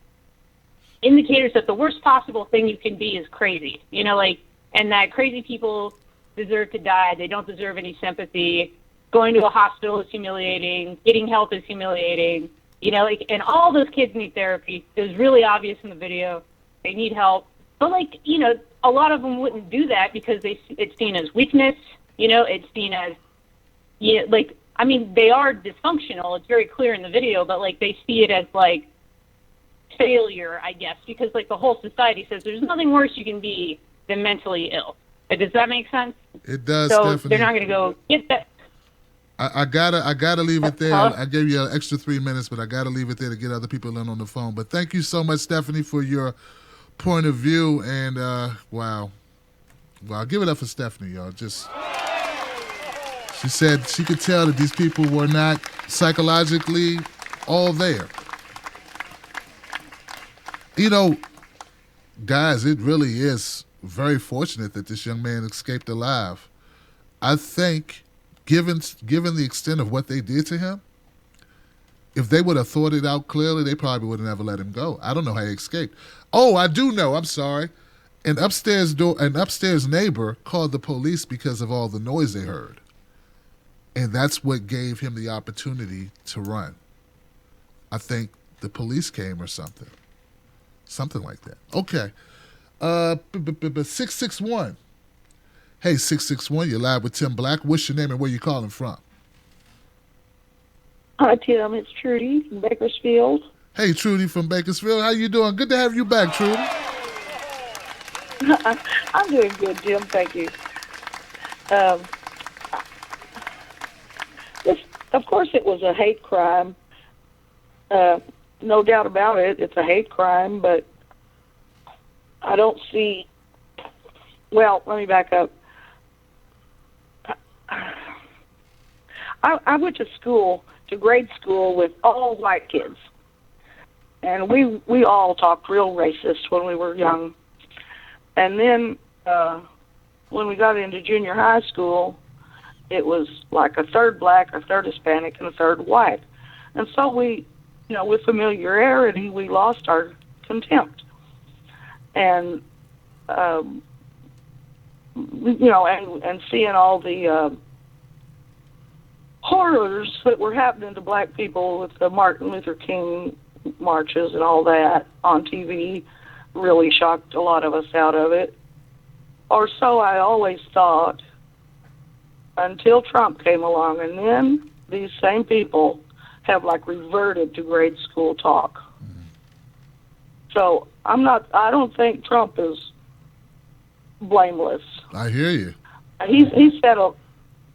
indicators that the worst possible thing you can be is crazy, you know, like, and that crazy people deserve to die. They don't deserve any sympathy. Going to a hospital is humiliating. Getting help is humiliating. You know, like, and all those kids need therapy. It was really obvious in the video. They need help. But, like, you know, a lot of them wouldn't do that because it's seen as weakness. You know, it's seen as, you know, like, I mean, they are dysfunctional. It's very clear in the video, but, like, they see it as, like, failure, I guess, because, like, the whole society says there's nothing worse you can be than mentally ill. Does that make sense? It does. So Stephanie. They're not going to go get that. I gotta leave it there. I gave you an extra 3 minutes, but I gotta leave it there to get other people in on the phone. But thank you so much, Stephanie, for your point of view. And wow, give it up for Stephanie, y'all. Just, she said she could tell that these people were not psychologically all there. You know, guys, it really is very fortunate that this young man escaped alive. I think, given the extent of what they did to him, if they would have thought it out clearly, they probably would have never let him go. I don't know how he escaped. Oh, I do know. I'm sorry. An upstairs neighbor called the police because of all the noise they heard. And that's what gave him the opportunity to run. I think the police came or something. Something like that. Okay. 661. Hey, 661, you're live with Tim Black. What's your name and where you calling from? Hi, Tim. It's Trudy from Bakersfield. Hey, Trudy from Bakersfield. How you doing? Good to have you back, Trudy. I'm doing good, Jim. Thank you. Of course, it was a hate crime. No doubt about it. It's a hate crime, but I don't see... Well, let me back up. I went to grade school with all white kids. And we all talked real racist when we were young. And then when we got into junior high school, it was like a third black, a third Hispanic, and a third white. And so we, with familiarity, we lost our contempt. And, and seeing all the horrors that were happening to black people with the Martin Luther King marches and all that on TV really shocked a lot of us out of it. Or so I always thought, until Trump came along, and then these same people have reverted to grade school talk. So I don't think Trump is blameless. I hear you. He said,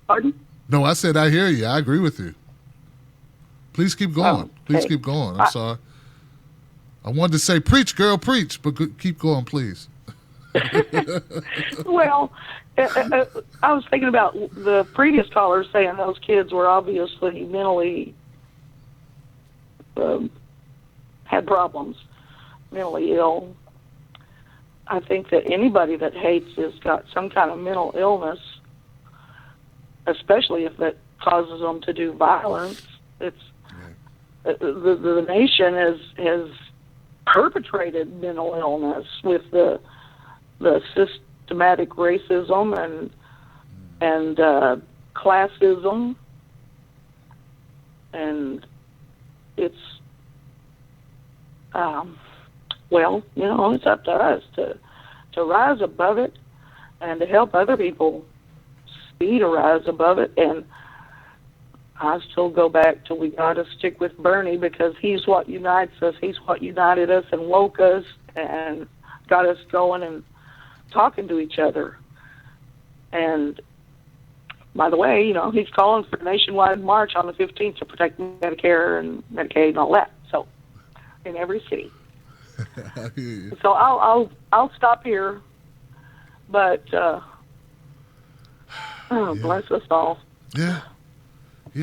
pardon? No, I said I hear you. I agree with you. Please keep going. Okay. Please keep going. I'm sorry. I wanted to say preach, girl, preach, but keep going, please. Well, I was thinking about the previous caller saying those kids were obviously mentally had problems, mentally ill. I think that anybody that hates has got some kind of mental illness, especially if it causes them to do violence. It's the nation has perpetrated mental illness with the systematic racism and classism, and it's it's up to us to rise above it and to help other people see to rise above it. And I still go back to we got to stick with Bernie because he's what unites us. He's what united us and woke us and got us going and talking to each other. And by the way, he's calling for a nationwide march on the 15th to protect Medicare and Medicaid and all that. So in every city. I hear you. So I'll stop here, but bless us all. Yeah.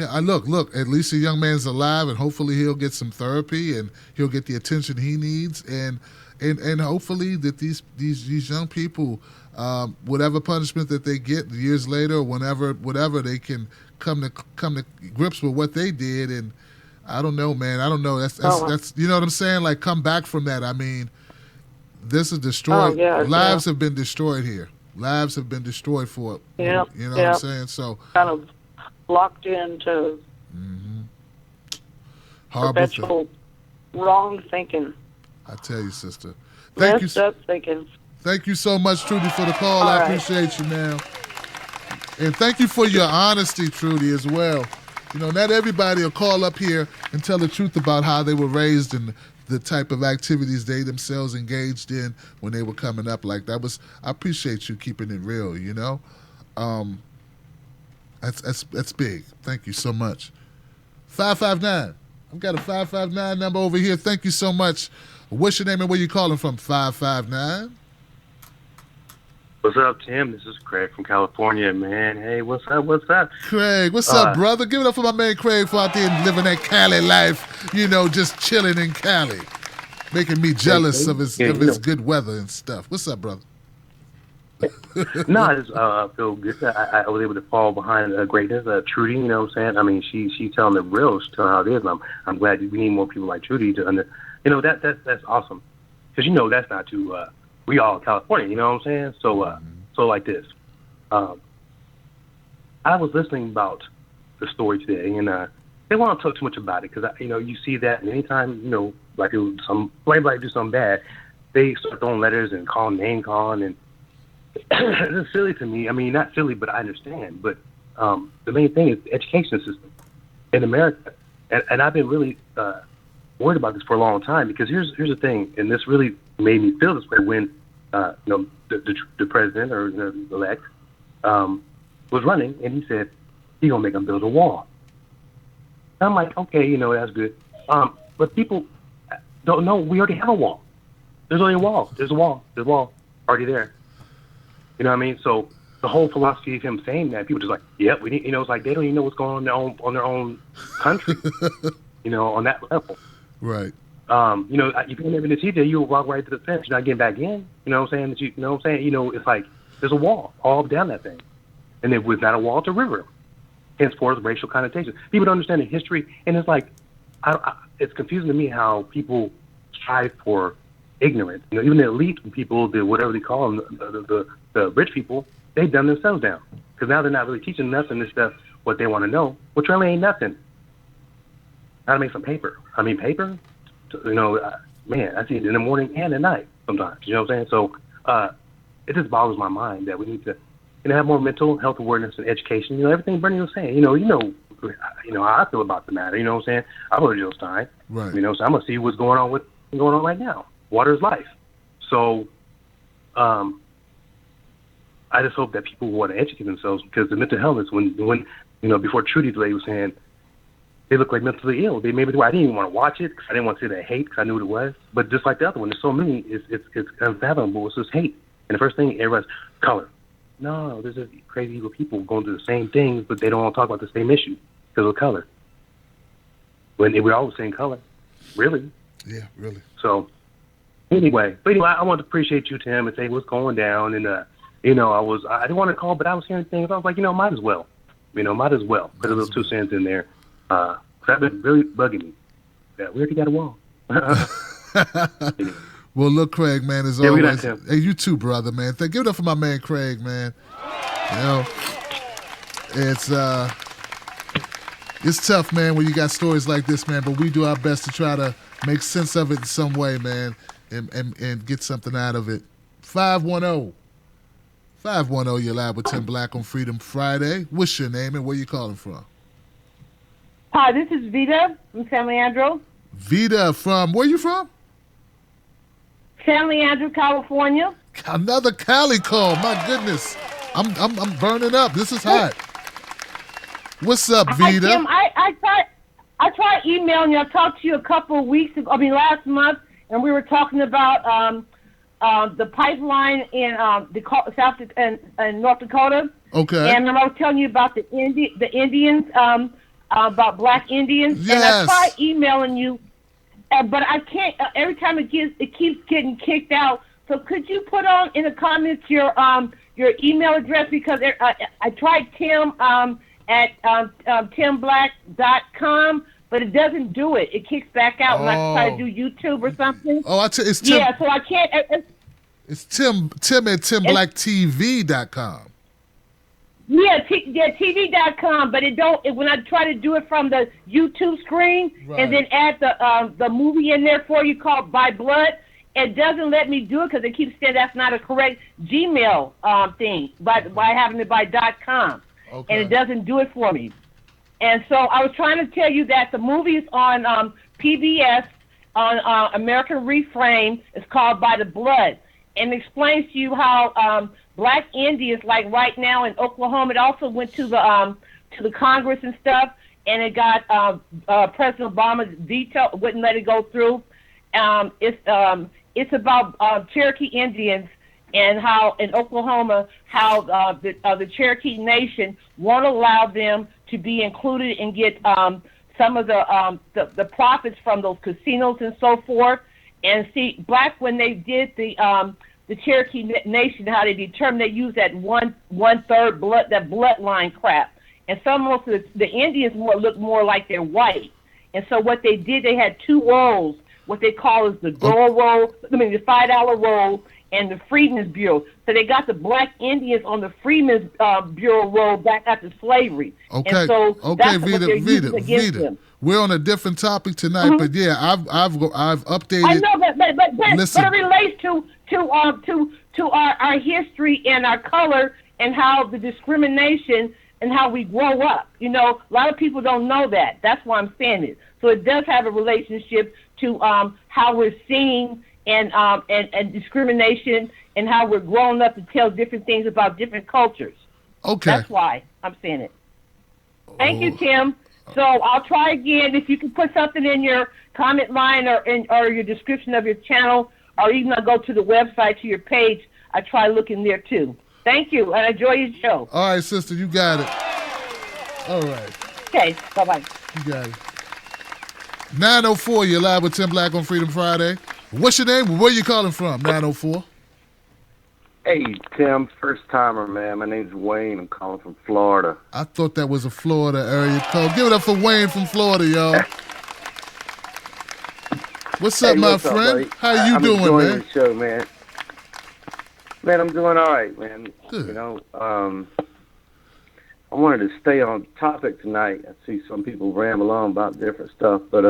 I look. At least the young man's alive, and hopefully he'll get some therapy and he'll get the attention he needs, and hopefully that these young people, whatever punishment that they get years later or whatever, they can come to grips with what they did. And I don't know, man. I don't know. That's you know what I'm saying? Like, come back from that. I mean, this is destroyed. Lives have been destroyed here. Lives have been destroyed for it. Yeah. You know what I'm saying? So kind of locked into perpetual wrong thinking. I tell you, sister. Messed up thinking. Thank you so much, Trudy, for the call. I appreciate you, man. And thank you for your honesty, Trudy, as well. Not everybody will call up here and tell the truth about how they were raised and the type of activities they themselves engaged in when they were coming up. I appreciate you keeping it real, That's big. Thank you so much. 559. I've got a 559 number over here. Thank you so much. What's your name and where you calling from? 559. What's up, Tim? This is Craig from California, man. Hey, what's up? Craig, what's up, brother? Give it up for my man Craig for out there living that Cali life, just chilling in Cali. Making me jealous of his good weather and stuff. What's up, brother? No, I just feel good. I was able to fall behind greatness. Trudy, you know what I'm saying? I mean, she's telling the real, she's telling how it is. And I'm glad we need more people like Trudy to that's awesome. Because that's not too we all California, you know what I'm saying? So like this. I was listening about the story today, and they want to talk too much about it because you see that, and anytime somebody do something bad, they start throwing letters and name calling, and it's silly to me. I mean, not silly, but I understand. But the main thing is the education system in America. And I've been really worried about this for a long time because here's the thing, and this really made me feel this way when the president or the elect was running, and he said he's gonna make them build a wall. And I'm like, okay, that's good. But people don't know we already have a wall. There's already a wall. There's a wall already there. You know what I mean? So the whole philosophy of him saying that, people just like, yep, we need, it's like they don't even know what's going on their own country, on that level. Right. If you're never in the TV, you'll walk right to the fence. You're not getting back in. You know what I'm saying? It's like there's a wall all down that thing. And there was not a wall to river. Henceforth, racial connotations. People don't understand the history. And it's like, it's confusing to me how people strive for ignorance. Even the elite people, whatever they call them, the rich people, they've done themselves down. Because now they're not really teaching nothing this stuff, what they want to know, which really ain't nothing. How to make some paper. Paper, man, I see it in the morning and at night sometimes. You know what I'm saying? So it just boggles my mind that we need to have more mental health awareness and education. Everything Bernie was saying, how I feel about the matter. You know what I'm saying? I voted Jill Stein. Right. So I'm going to see what's going on right now. Water is life. So I just hope that people want to educate themselves because the mental health is when before Trudy today was saying they look like mentally ill. They made me I didn't even want to watch it because I didn't want to say that hate because I knew what it was. But just like the other one, there's so many, it's unfathomable. It's just hate. And the first thing, everybody's color. No, there's just crazy evil people going through the same things, but they don't want to talk about the same issue because of color. When we're all the same color, really. Yeah, really. So anyway, I want to appreciate you, Tim, and say what's going down. And I didn't want to call, but I was hearing things. I was like, might as well. Might as well put a little 2 cents in there. That's been really bugging me. Yeah, we already got a wall. Well, look, Craig, man, as always. Hey, you too, brother, man. Give it up for my man, Craig, man. It's tough, man, when you got stories like this, man, but we do our best to try to make sense of it in some way, man, and get something out of it. 510, you're live with Tim Black on Freedom Friday. What's your name and where you calling from? Hi, this is Vita from San Leandro. Vita from, where you from? San Leandro, California. Another Cali call. My goodness. I'm burning up. This is hot. What's up, Vita? Hi, Tim. I tried emailing you. I talked to you a couple of weeks ago, last month, and we were talking about the pipeline in North Dakota. Okay. And I was telling you about the Indians, about black Indians. Yes. And I tried emailing you. But I can't. Every time it keeps getting kicked out. So could you put on in the comments your email address because I tried Tim at timblack.com, but it doesn't do it. It kicks back out when I try to do YouTube or something. Oh, it's Tim. Yeah, so I can't. It's Tim at timblack.tv.com. Yeah, TV.com, but it don't. When I try to do it from the YouTube screen and then add the movie in there for you called By Blood, it doesn't let me do it because it keeps saying that's not a correct Gmail thing by having it by .com, and it doesn't do it for me. And so I was trying to tell you that the movie is on PBS on American Reframe. It's called By the Blood, and explains to you how black Indians, like right now in Oklahoma, it also went to the Congress and stuff, and it got President Obama's veto, wouldn't let it go through. It's about Cherokee Indians and how in Oklahoma, how the Cherokee Nation won't allow them to be included and get some of the profits from those casinos and so forth. And see, back when they did the Cherokee Nation, how they determined they use that one-third bloodline crap. And some of the Indians look more like they're white. And so what they did, they had two rolls, what they call is the Dole roll, the $5 roll, and the Freedmen's Bureau. So they got the black Indians on the Freedmen's Bureau roll back after slavery. Okay, and so that's Vita, what they're using against them. We're on a different topic tonight, but yeah, I've updated. I know, but it relates to to our history and our color and how the discrimination and how we grow up. You know, a lot of people don't know that. That's why I'm saying it. So it does have a relationship to how we're seeing and discrimination and how we're growing up to tell different things about different cultures. Okay. That's why I'm saying it. Thank you, Tim. So I'll try again. If you can put something in your comment line or your description of your channel, or even I'll go to the website, to your page, I try looking there too. Thank you, and enjoy your show. All right, sister, you got it. All right. Okay, bye-bye. You got it. 904, you're live with Tim Black on Freedom Friday. What's your name? Where you calling from? 904. Hey, Tim, first timer, man. My name's Wayne. I'm calling from Florida. I thought that was a Florida area code. Give it up for Wayne from Florida, y'all. What's up, my friend? Up, How you doing, enjoying man? The show, man. Man, I'm doing all right, man. Good. You know, I wanted to stay on topic tonight. I see some people ramble on about different stuff, but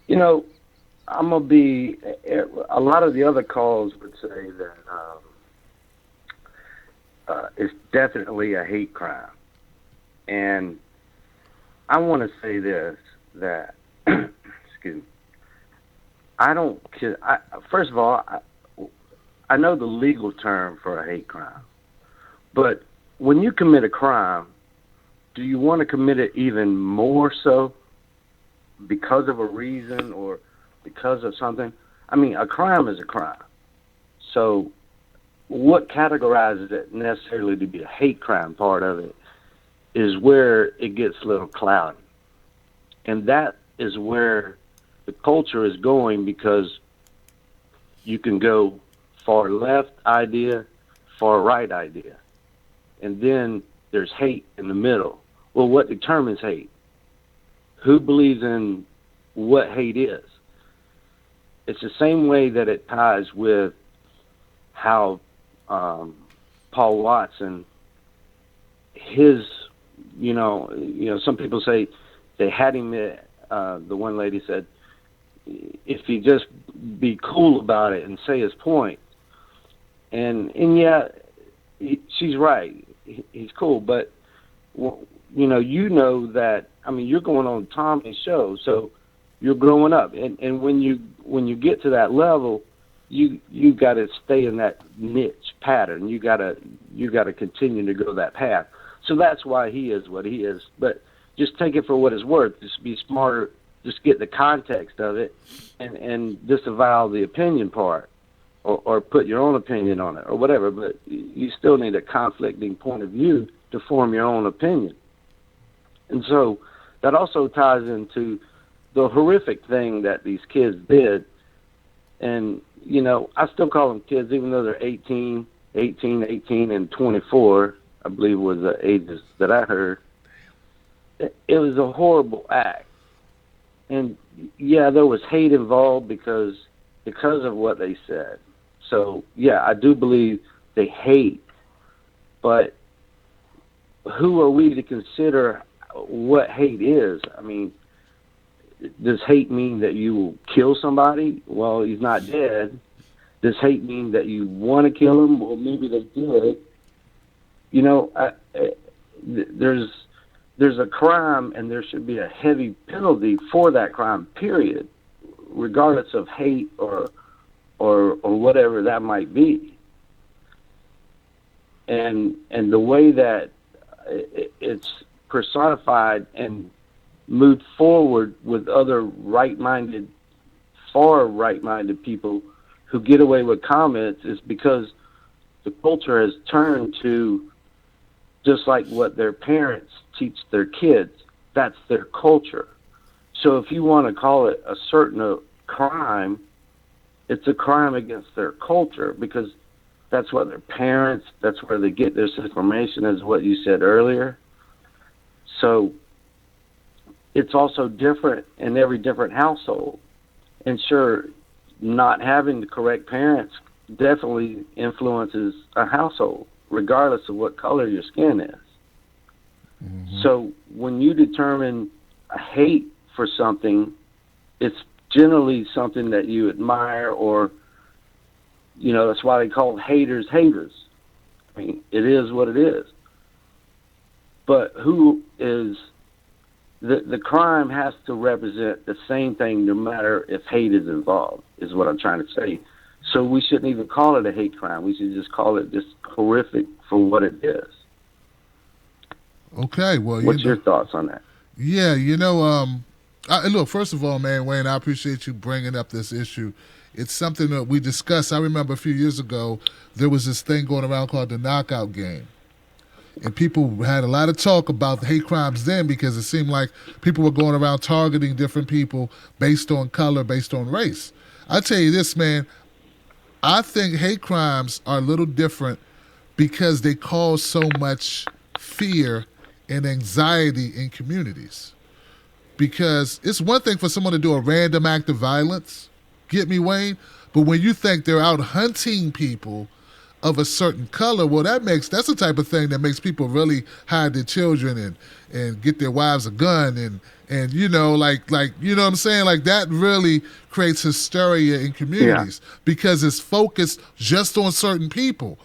you know, I'm gonna be. A lot of the other calls would say that it's definitely a hate crime, and I want to say this: that excuse me. First of all, I know the legal term for a hate crime, but when you commit a crime, do you want to commit it even more so because of a reason or because of something? I mean, a crime is a crime. So what categorizes it necessarily to be a hate crime part of it is where it gets a little cloudy. And that is where the culture is going, because you can go far left idea, far right idea. And then there's hate in the middle. Well, what determines hate? Who believes in what hate is? It's the same way that it ties with how Paul Watson, his, you know, some people say they had him, the one lady said, if he just be cool about it and say his point. And yeah, she's right. He's cool, but you know that, I mean, you're going on Tommy's show, so you're growing up, and when you get to that level, you got to stay in that niche pattern. You got to continue to go that path. So that's why he is what he is. But just take it for what it's worth. Just be smarter. Just get the context of it, and disavow the opinion part, or put your own opinion on it, or whatever. But you still need a conflicting point of view to form your own opinion. And so that also ties into the horrific thing that these kids did. And, you know, I still call them kids, even though they're 18, and 24, I believe was the ages that I heard. It was a horrible act. And, yeah, there was hate involved because of what they said. So, yeah, I do believe they hate. But who are we to consider what hate is? I mean, does hate mean that you will kill somebody? Well, he's not dead. Does hate mean that you want to kill him? Well, maybe they did. You know, there's a crime, and there should be a heavy penalty for that crime, period, regardless of hate or whatever that might be. And the way that it's personified and moved forward with other far right-minded people who get away with comments is because the culture has turned to just like what their parents teach their kids. That's their culture. So if you want to call it a certain crime, it's a crime against their culture, because that's what their parents, that's where they get this information, is what you said earlier. So it's also different in every different household. And sure, not having the correct parents definitely influences a household, regardless of what color your skin is. Mm-hmm. So when you determine a hate for something, it's generally something that you admire or That's why they call haters haters. I mean, it is what it is. But who is the crime has to represent the same thing no matter if hate is involved, is what I'm trying to say. So we shouldn't even call it a hate crime. We should just call it just horrific for what it is. Okay, well, what's your thoughts on that? Yeah, look, first of all, man, Wayne, I appreciate you bringing up this issue. It's something that we discussed. I remember a few years ago, there was this thing going around called the knockout game. And people had a lot of talk about the hate crimes then because it seemed like people were going around targeting different people based on color, based on race. I tell you this, man, I think hate crimes are a little different because they cause so much fear and anxiety in communities. Because it's one thing for someone to do a random act of violence, get me, Wayne? But when you think they're out hunting people of a certain color, well, that's the type of thing that makes people really hide their children and get their wives a gun and you know what I'm saying? Like that really creates hysteria in communities because it's focused just on certain people.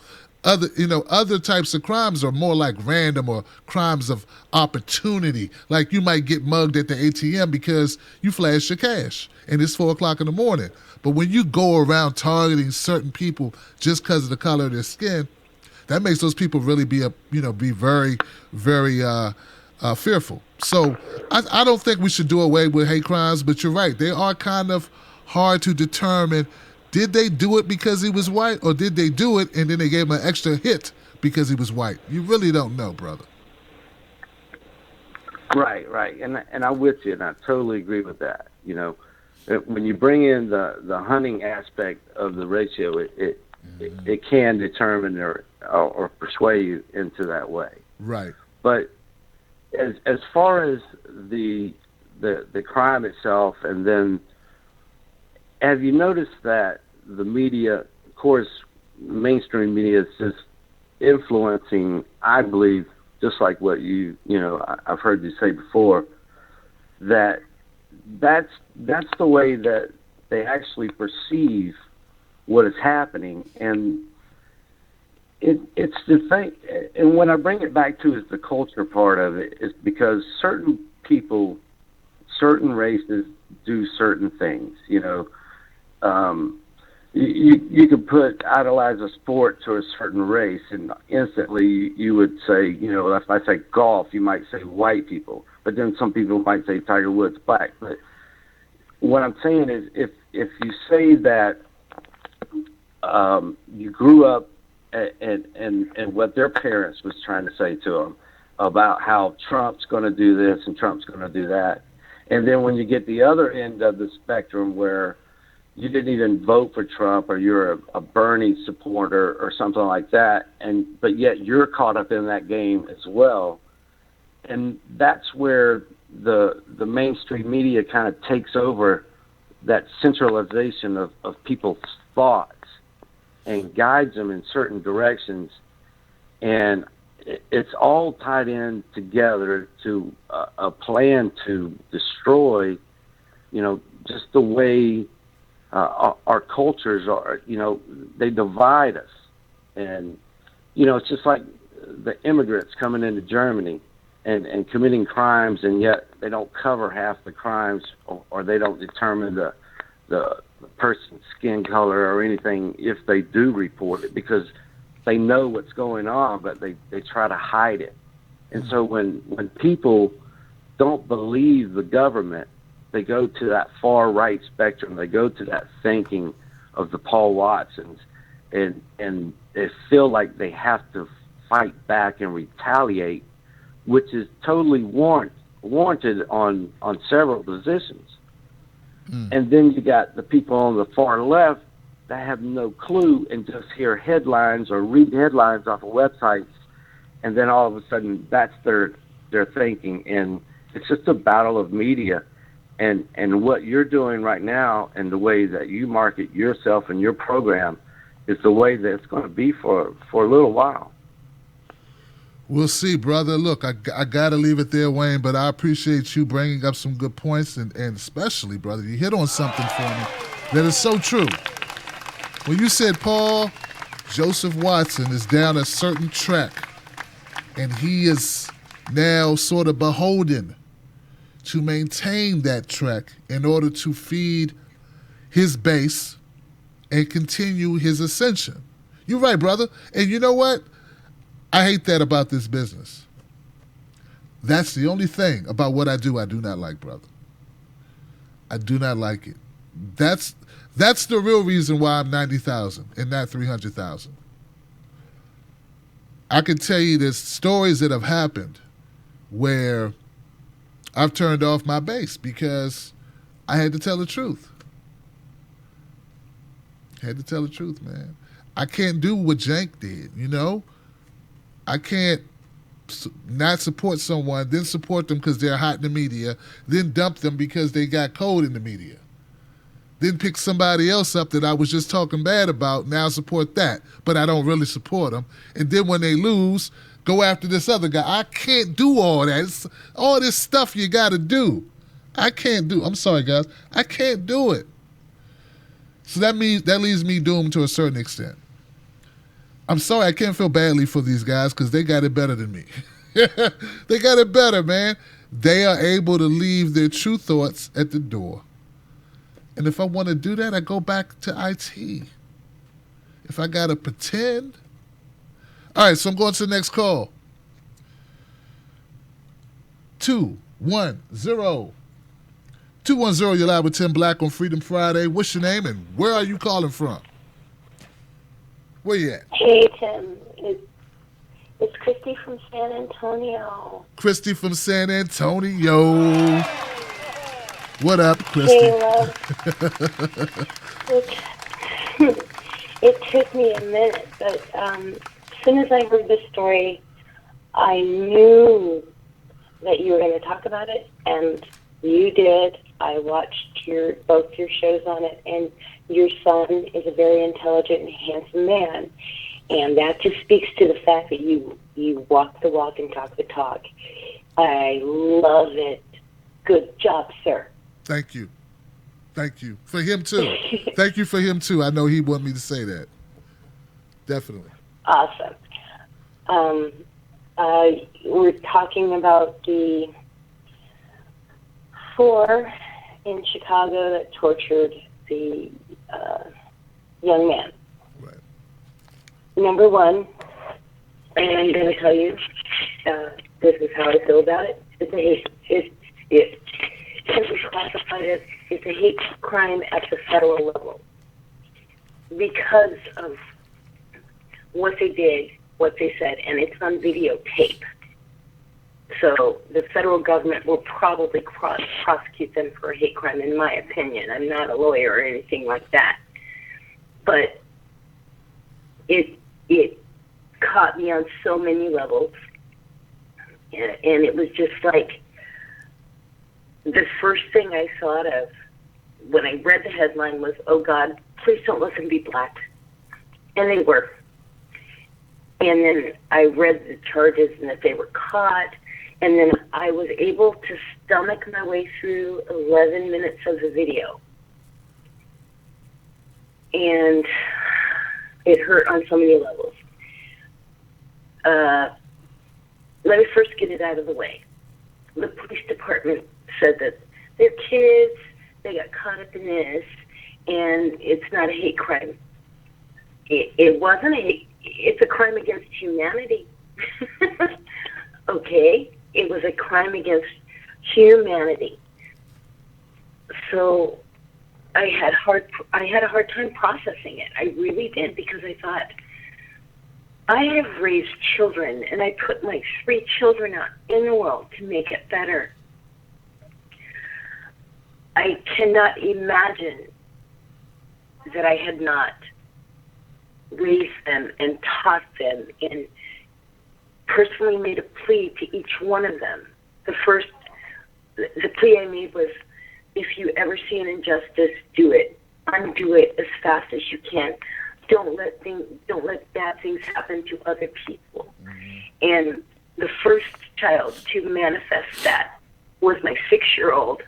Other types of crimes are more like random or crimes of opportunity. Like you might get mugged at the ATM because you flashed your cash and it's 4:00 in the morning. But when you go around targeting certain people just because of the color of their skin, that makes those people really be very, very fearful. So I don't think we should do away with hate crimes, but you're right. They are kind of hard to determine. Did they do it because he was white, or did they do it and then they gave him an extra hit because he was white? You really don't know, brother. Right. And I'm with you, and I totally agree with that. When you bring in the hunting aspect of the ratio, it can determine or persuade you into that way. Right. But as far as the crime itself, and then have you noticed that the media, of course, mainstream media is just influencing, I believe, just like what I've heard you say before, that's the way that they actually perceive what is happening. And it's the thing, and when I bring it back to is the culture part of it, is because certain people, certain races do certain things, you could idolize a sport to a certain race, and instantly you would say, if I say golf, you might say white people, but then some people might say Tiger Woods black. But what I'm saying is, if you say that you grew up and what their parents was trying to say to them about how Trump's going to do this and Trump's going to do that, and then when you get the other end of the spectrum where you didn't even vote for Trump, or you're a Bernie supporter or something like that, but yet you're caught up in that game as well. And that's where the mainstream media kind of takes over that centralization of people's thoughts and guides them in certain directions. And it's all tied in together to a plan to destroy, just the way our cultures are, they divide us. And, it's just like the immigrants coming into Germany and committing crimes, and yet they don't cover half the crimes, or they don't determine the person's skin color or anything if they do report it, because they know what's going on, but they try to hide it. And so when people don't believe the government, they go to that far right spectrum. They go to that thinking of the Paul Watsons, and they feel like they have to fight back and retaliate, which is totally warranted on several positions. And then you got the people on the far left that have no clue and just hear headlines or read headlines off of websites, and then all of a sudden that's their thinking. And it's just a battle of media. And what you're doing right now, and the way that you market yourself and your program, is the way that it's going to be for a little while. We'll see, brother. Look, I got to leave it there, Wayne, but I appreciate you bringing up some good points, and especially, brother, you hit on something for me that is so true. When you said Paul Joseph Watson is down a certain track, and he is now sort of beholden to maintain that track in order to feed his base and continue his ascension. You're right, brother. And you know what? I hate that about this business. That's the only thing about what I do not like, brother. I do not like it. That's the real reason why I'm 90,000 and not 300,000. I can tell you there's stories that have happened where I've turned off my base because I had to tell the truth. Had to tell the truth, man. I can't do what Jank did, you know? I can't not support someone, then support them because they're hot in the media, then dump them because they got cold in the media. Then pick somebody else up that I was just talking bad about, now support that, but I don't really support them. And then when they lose, go after this other guy. I can't do all that. It's all this stuff you got to do. I can't do. I'm sorry, guys. I can't do it. So that leaves me doomed to a certain extent. I'm sorry, I can't feel badly for these guys because they got it better than me. They got it better, man. They are able to leave their true thoughts at the door. And if I want to do that, I go back to IT. If I got to pretend. All right, so I'm going to the next call. 210. 210, you're live with Tim Black on Freedom Friday. What's your name and where are you calling from? Where you at? Hey, Tim. It's Christy from San Antonio. Christy from San Antonio. What up, Christy? Hey, love. It took me a minute, but as soon as I heard this story, I knew that you were going to talk about it, and you did. I watched both your shows on it, and your son is a very intelligent and handsome man, and that just speaks to the fact that you walk the walk and talk the talk. I love it. Good job, sir. Thank you. Thank you. For him, too. Thank you for him, too. I know he wanted me to say that. Definitely. Awesome. We're talking about the 4 in Chicago that tortured the young man. Right. Number 1, and I'm going to tell you, this is how I feel about it. It can be classified as it's a hate crime at the federal level because of what they did, what they said, and it's on videotape. So the federal government will probably prosecute them for a hate crime, in my opinion. I'm not a lawyer or anything like that. But it caught me on so many levels. And it was just like the first thing I thought of when I read the headline was, oh, God, please don't let them be black. And they were. And then I read the charges and that they were caught. And then I was able to stomach my way through 11 minutes of the video. And it hurt on so many levels. Let me first get it out of the way. The police department said that their kids, they got caught up in this, and it's not a hate crime. It wasn't it's a crime against humanity. Okay? It was a crime against humanity. So I had a hard time processing it. I really did, because I thought, I have raised children, and I put my 3 children out in the world to make it better. I cannot imagine that I had not raised them and taught them and personally made a plea to each one of them. The plea I made was, if you ever see an injustice, do it. Undo it as fast as you can. Don't let bad things happen to other people. Mm-hmm. And the first child to manifest that was my 6-year-old,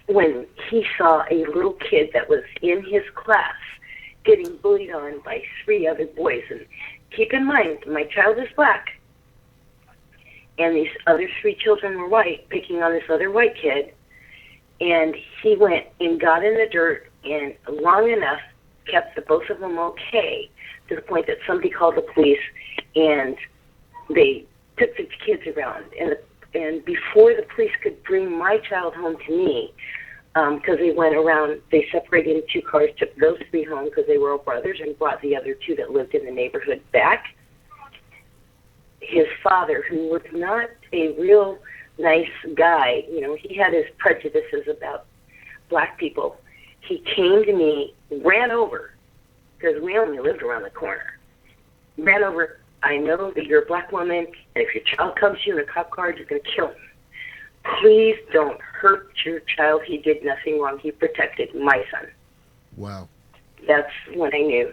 when he saw a little kid that was in his class getting bullied on by 3 other boys. And keep in mind, my child is black, and these other 3 children were white, picking on this other white kid. And he went and got in the dirt, and long enough kept the both of them okay, to the point that somebody called the police, and they took the kids around. And before the police could bring my child home to me, because they went around, they separated in 2 cars, took those 3 home because they were all brothers, and brought the other 2 that lived in the neighborhood back. His father, who was not a real nice guy, you know, he had his prejudices about black people. He came to me, ran over, because we only lived around the corner. Ran over, I know that you're a black woman, and if your child comes to you in a cop car, you're going to kill him. Please don't hurt your child. He did nothing wrong. He protected my son. Wow. That's when I knew,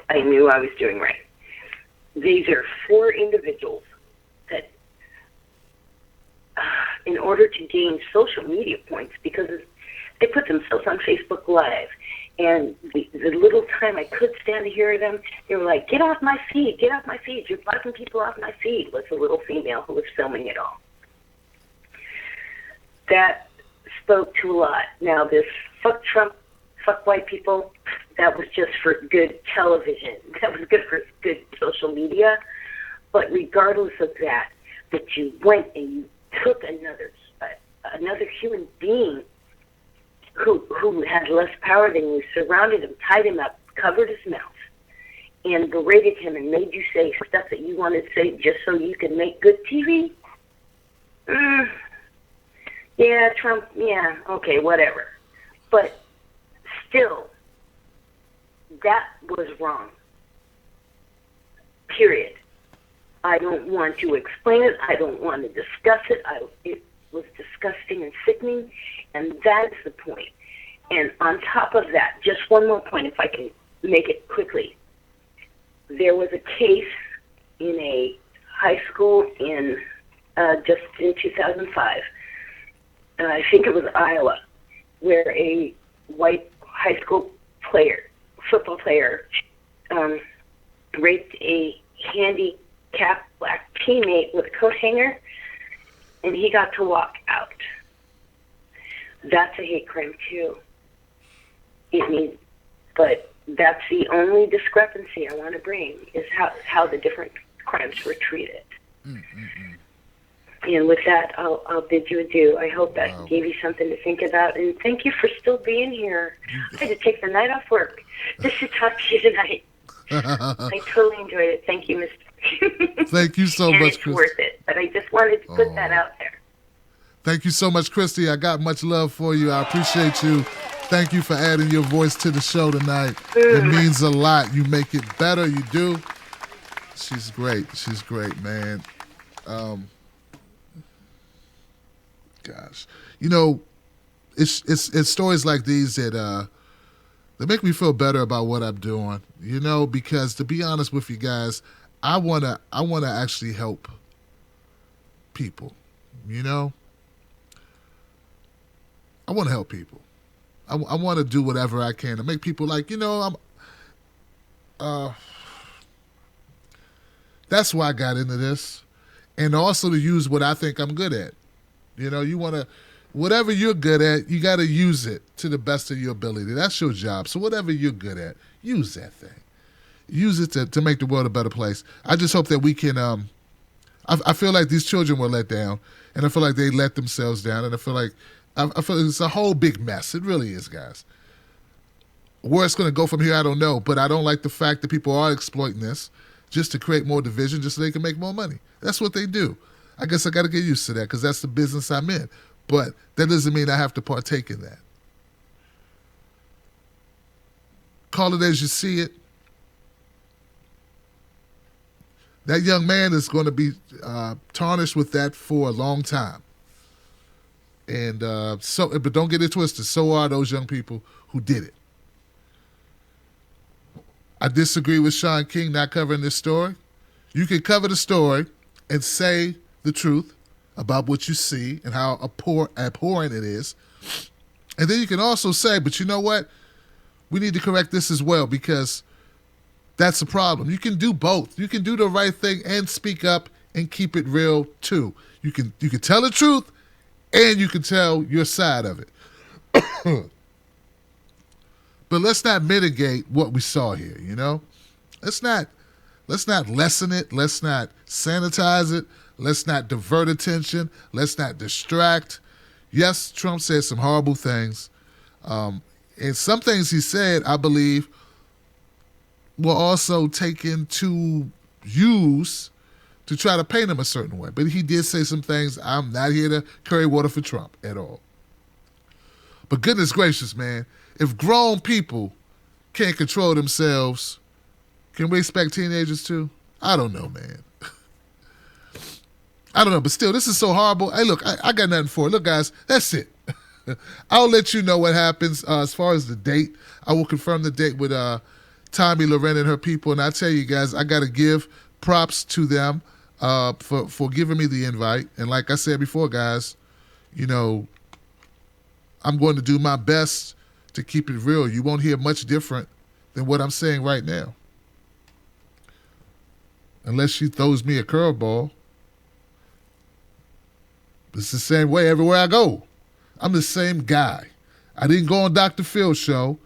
I knew I was doing right. These are 4 individuals that, in order to gain social media points, because they put themselves on Facebook Live, and the little time I could stand to hear them, they were like, get off my feed, get off my feed, you're blocking people off my feed, was the little female who was filming it all. That spoke to a lot. Now, this fuck Trump, fuck white people, that was just for good television. That was good for good social media. But regardless of that, that you went and you took another human being who had less power than you, surrounded him, tied him up, covered his mouth, and berated him and made you say stuff that you wanted to say just so you could make good TV? Yeah, Trump, yeah, okay, whatever. But still, that was wrong. Period. I don't want to explain it. I don't want to discuss it. It was disgusting and sickening, and that's the point. And on top of that, just one more point, if I can make it quickly. There was a case in a high school just in 2005. I think it was Iowa, where a white high school football player, raped a handicapped black teammate with a coat hanger, and he got to walk out. That's a hate crime too. But that's the only discrepancy I want to bring, is how the different crimes were treated. And with that, I'll bid you adieu. I hope that gave you something to think about. And thank you for still being here. I had to take the night off work just to talk to you tonight. I totally enjoyed it. Thank you, Mr. Thank you so much, it's Christy. worth it. But I just wanted to put that out there. Thank you so much, Christy. I got much love for you. I appreciate you. Thank you for adding your voice to the show tonight. It means a lot. You make it better. You do. She's great. She's great, man. Gosh, you know, it's stories like these that make me feel better about what I'm doing. You know, because to be honest with you guys, I wanna actually help people. You know, I want to help people. I want to do whatever I can to make people like, you know, that's why I got into this, and also to use what I think I'm good at. You know, you want to, whatever you're good at, you got to use it to the best of your ability. That's your job. So whatever you're good at, use that thing. Use it to make the world a better place. I just hope that we can, I feel like these children were let down, and I feel like they let themselves down, and I feel like it's a whole big mess. It really is, guys. Where it's going to go from here, I don't know, but I don't like the fact that people are exploiting this just to create more division, just so they can make more money. That's what they do. I guess I got to get used to that because that's the business I'm in. But that doesn't mean I have to partake in that. Call it as you see it. That young man is going to be tarnished with that for a long time. And but don't get it twisted. So are those young people who did it. I disagree with Sean King not covering this story. You can cover the story and say the truth about what you see and how abhorrent it is. And then you can also say, but you know what? we need to correct this as well, because that's the problem. You can do both. You can do the right thing and speak up and keep it real too. You can tell the truth and you can tell your side of it. But let's not mitigate what we saw here, you know? Let's not lessen it. Let's not sanitize it. Let's not divert attention. Let's not distract. Yes, Trump said some horrible things. And some things he said, I believe, were also taken to use to try to paint him a certain way. But he did say some things. I'm not here to carry water for Trump at all. But goodness gracious, man, if grown people can't control themselves, can we expect teenagers to? I don't know, man. I don't know, but still, this is so horrible. Hey, look, I got nothing for it. Look, guys, that's it. I'll let you know what happens as far as the date. I will confirm the date with Tommy, Loren, and her people. And I tell you guys, I got to give props to them for giving me the invite. And like I said before, guys, you know, I'm going to do my best to keep it real. You won't hear much different than what I'm saying right now. Unless she throws me a curveball. It's the same way everywhere I go. I'm the same guy. I didn't go on Dr. Phil's show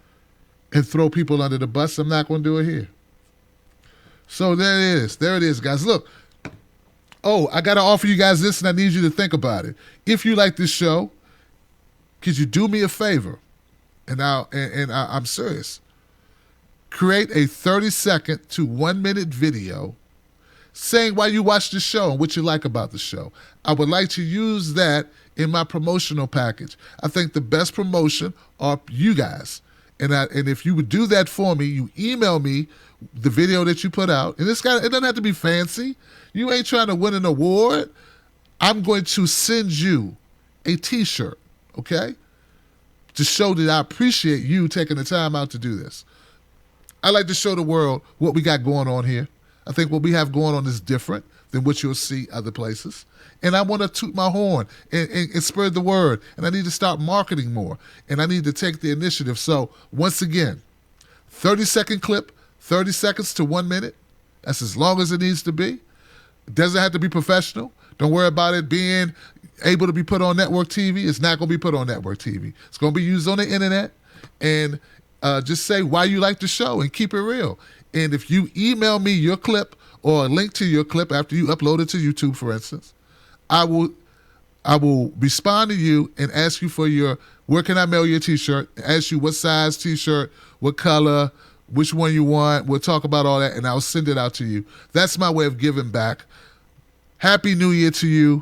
and throw people under the bus. I'm not going to do it here. So there it is. There it is, guys. Look. Oh, I got to offer you guys this, and I need you to think about it. If you like this show, could you do me a favor? And I'm serious. Create a 30-second to 1-minute video saying why you watch the show and what you like about the show. I would like to use that in my promotional package. I think the best promotion are you guys. And if you would do that for me, you email me the video that you put out. And it doesn't have to be fancy. You ain't trying to win an award. I'm going to send you a T-shirt, okay? To show that I appreciate you taking the time out to do this. I like to show the world what we got going on here. I think what we have going on is different than what you'll see other places. And I want to toot my horn and spread the word. And I need to start marketing more. And I need to take the initiative. So, once again, 30-second clip, 30 seconds to 1 minute. That's as long as it needs to be. It doesn't have to be professional. Don't worry about it being able to be put on network TV. It's not going to be put on network TV. It's going to be used on the internet. And just say why you like the show and keep it real. And if you email me your clip or a link to your clip after you upload it to YouTube, for instance, I will respond to you and ask you for where can I mail your T-shirt, ask you what size T-shirt, what color, which one you want. We'll talk about all that, and I'll send it out to you. That's my way of giving back. Happy New Year to you.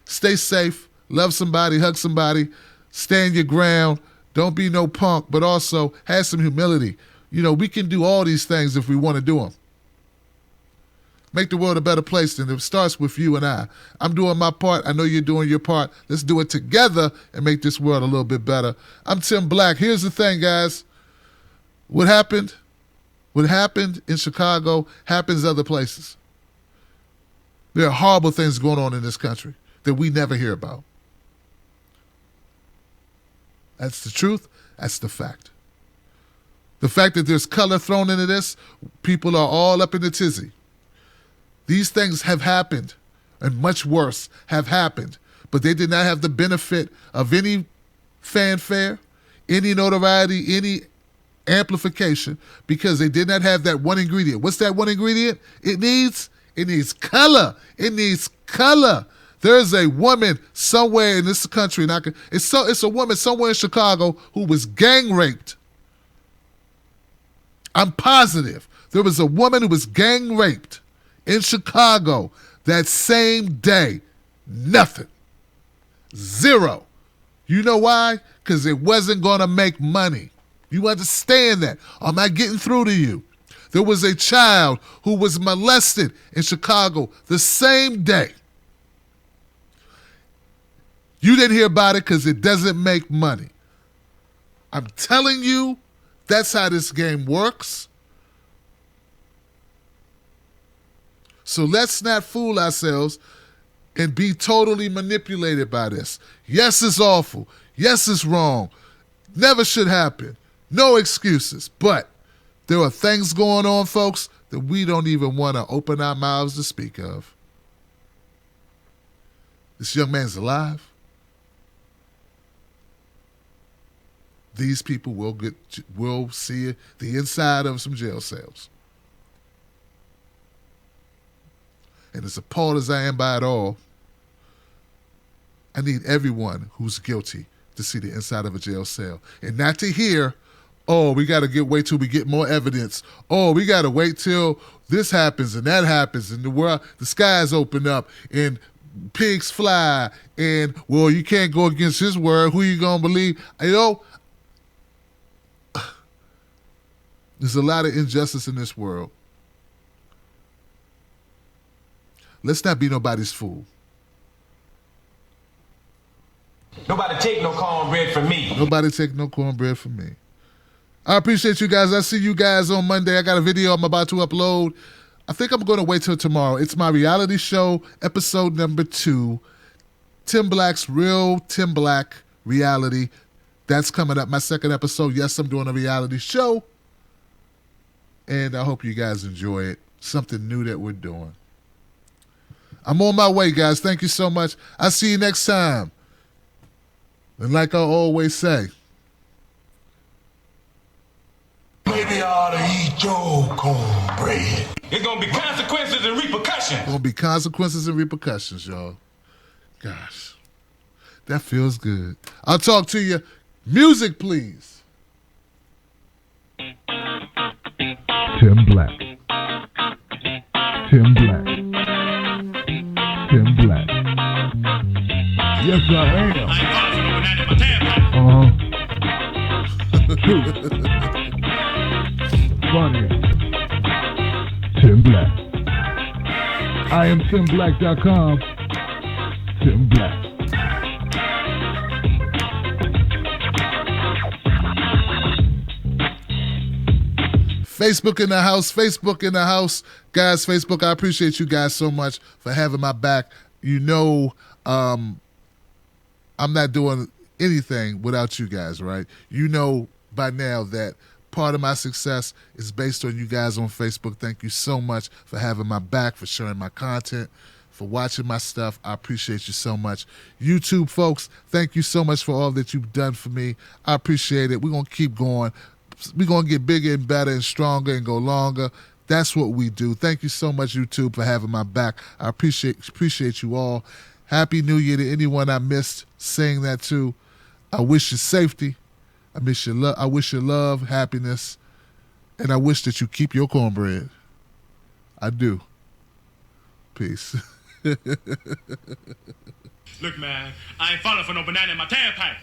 Stay safe. Love somebody. Hug somebody. Stand your ground. Don't be no punk, but also have some humility. You know, we can do all these things if we want to do them. Make the world a better place, and it starts with you and I. I'm doing my part. I know you're doing your part. Let's do it together and make this world a little bit better. I'm Tim Black. Here's the thing, guys. What happened in Chicago happens other places. There are horrible things going on in this country that we never hear about. That's the truth. That's the fact. The fact that there's color thrown into this, people are all up in the tizzy. These things have happened, and much worse have happened, but they did not have the benefit of any fanfare, any notoriety, any amplification, because they did not have that one ingredient. What's that one ingredient? It needs color. It needs color. There's a woman somewhere in this country, and it's a woman somewhere in Chicago who was gang raped. I'm positive there was a woman who was gang raped in Chicago that same day. Nothing. Zero. You know why? Because it wasn't going to make money. You understand that? Am I getting through to you? There was a child who was molested in Chicago the same day. You didn't hear about it because it doesn't make money. I'm telling you, that's how this game works. So let's not fool ourselves and be totally manipulated by this. Yes, it's awful. Yes, it's wrong. Never should happen. No excuses. But there are things going on, folks, that we don't even want to open our mouths to speak of. This young man's alive. These people will see the inside of some jail cells. And as appalled as I am by it all, I need everyone who's guilty to see the inside of a jail cell. And not to hear, oh, we got to wait till we get more evidence. Oh, we got to wait till this happens and that happens and the skies open up and pigs fly and, well, you can't go against his word. Who you going to believe? You know, there's a lot of injustice in this world. Let's not be nobody's fool. Nobody take no cornbread from me. Nobody take no cornbread from me. I appreciate you guys. I see you guys on Monday. I got a video I'm about to upload. I think I'm going to wait till tomorrow. It's my reality show, episode number 2. Tim Black's Real Tim Black Reality. That's coming up, my second episode. Yes, I'm doing a reality show. And I hope you guys enjoy it. Something new that we're doing. I'm on my way, guys. Thank you so much. I'll see you next time. And like I always say, maybe I ought to eat your cornbread. It's going to be consequences and repercussions. Going to be consequences and repercussions, y'all. Gosh, that feels good. I'll talk to you. Music, please. Tim Black. Tim Black. Tim Black. Yes, I am. True. Funny. Tim Black. I am TimBlack.com. Tim Black. Facebook in the house. Facebook in the house. Guys, Facebook, I appreciate you guys so much for having my back. You know, I'm not doing anything without you guys, right? You know by now that part of my success is based on you guys on Facebook. Thank you so much for having my back, for sharing my content, for watching my stuff. I appreciate you so much. YouTube folks, thank you so much for all that you've done for me. I appreciate it. We're going to keep going. We're going to get bigger and better and stronger and go longer. That's what we do. Thank you so much, YouTube, for having my back. I appreciate you all. Happy New Year to anyone I missed saying that to. I wish you safety. I wish you love, happiness, and I wish that you keep your cornbread. I do. Peace. Look, man, I ain't falling for no banana in my tailpipe.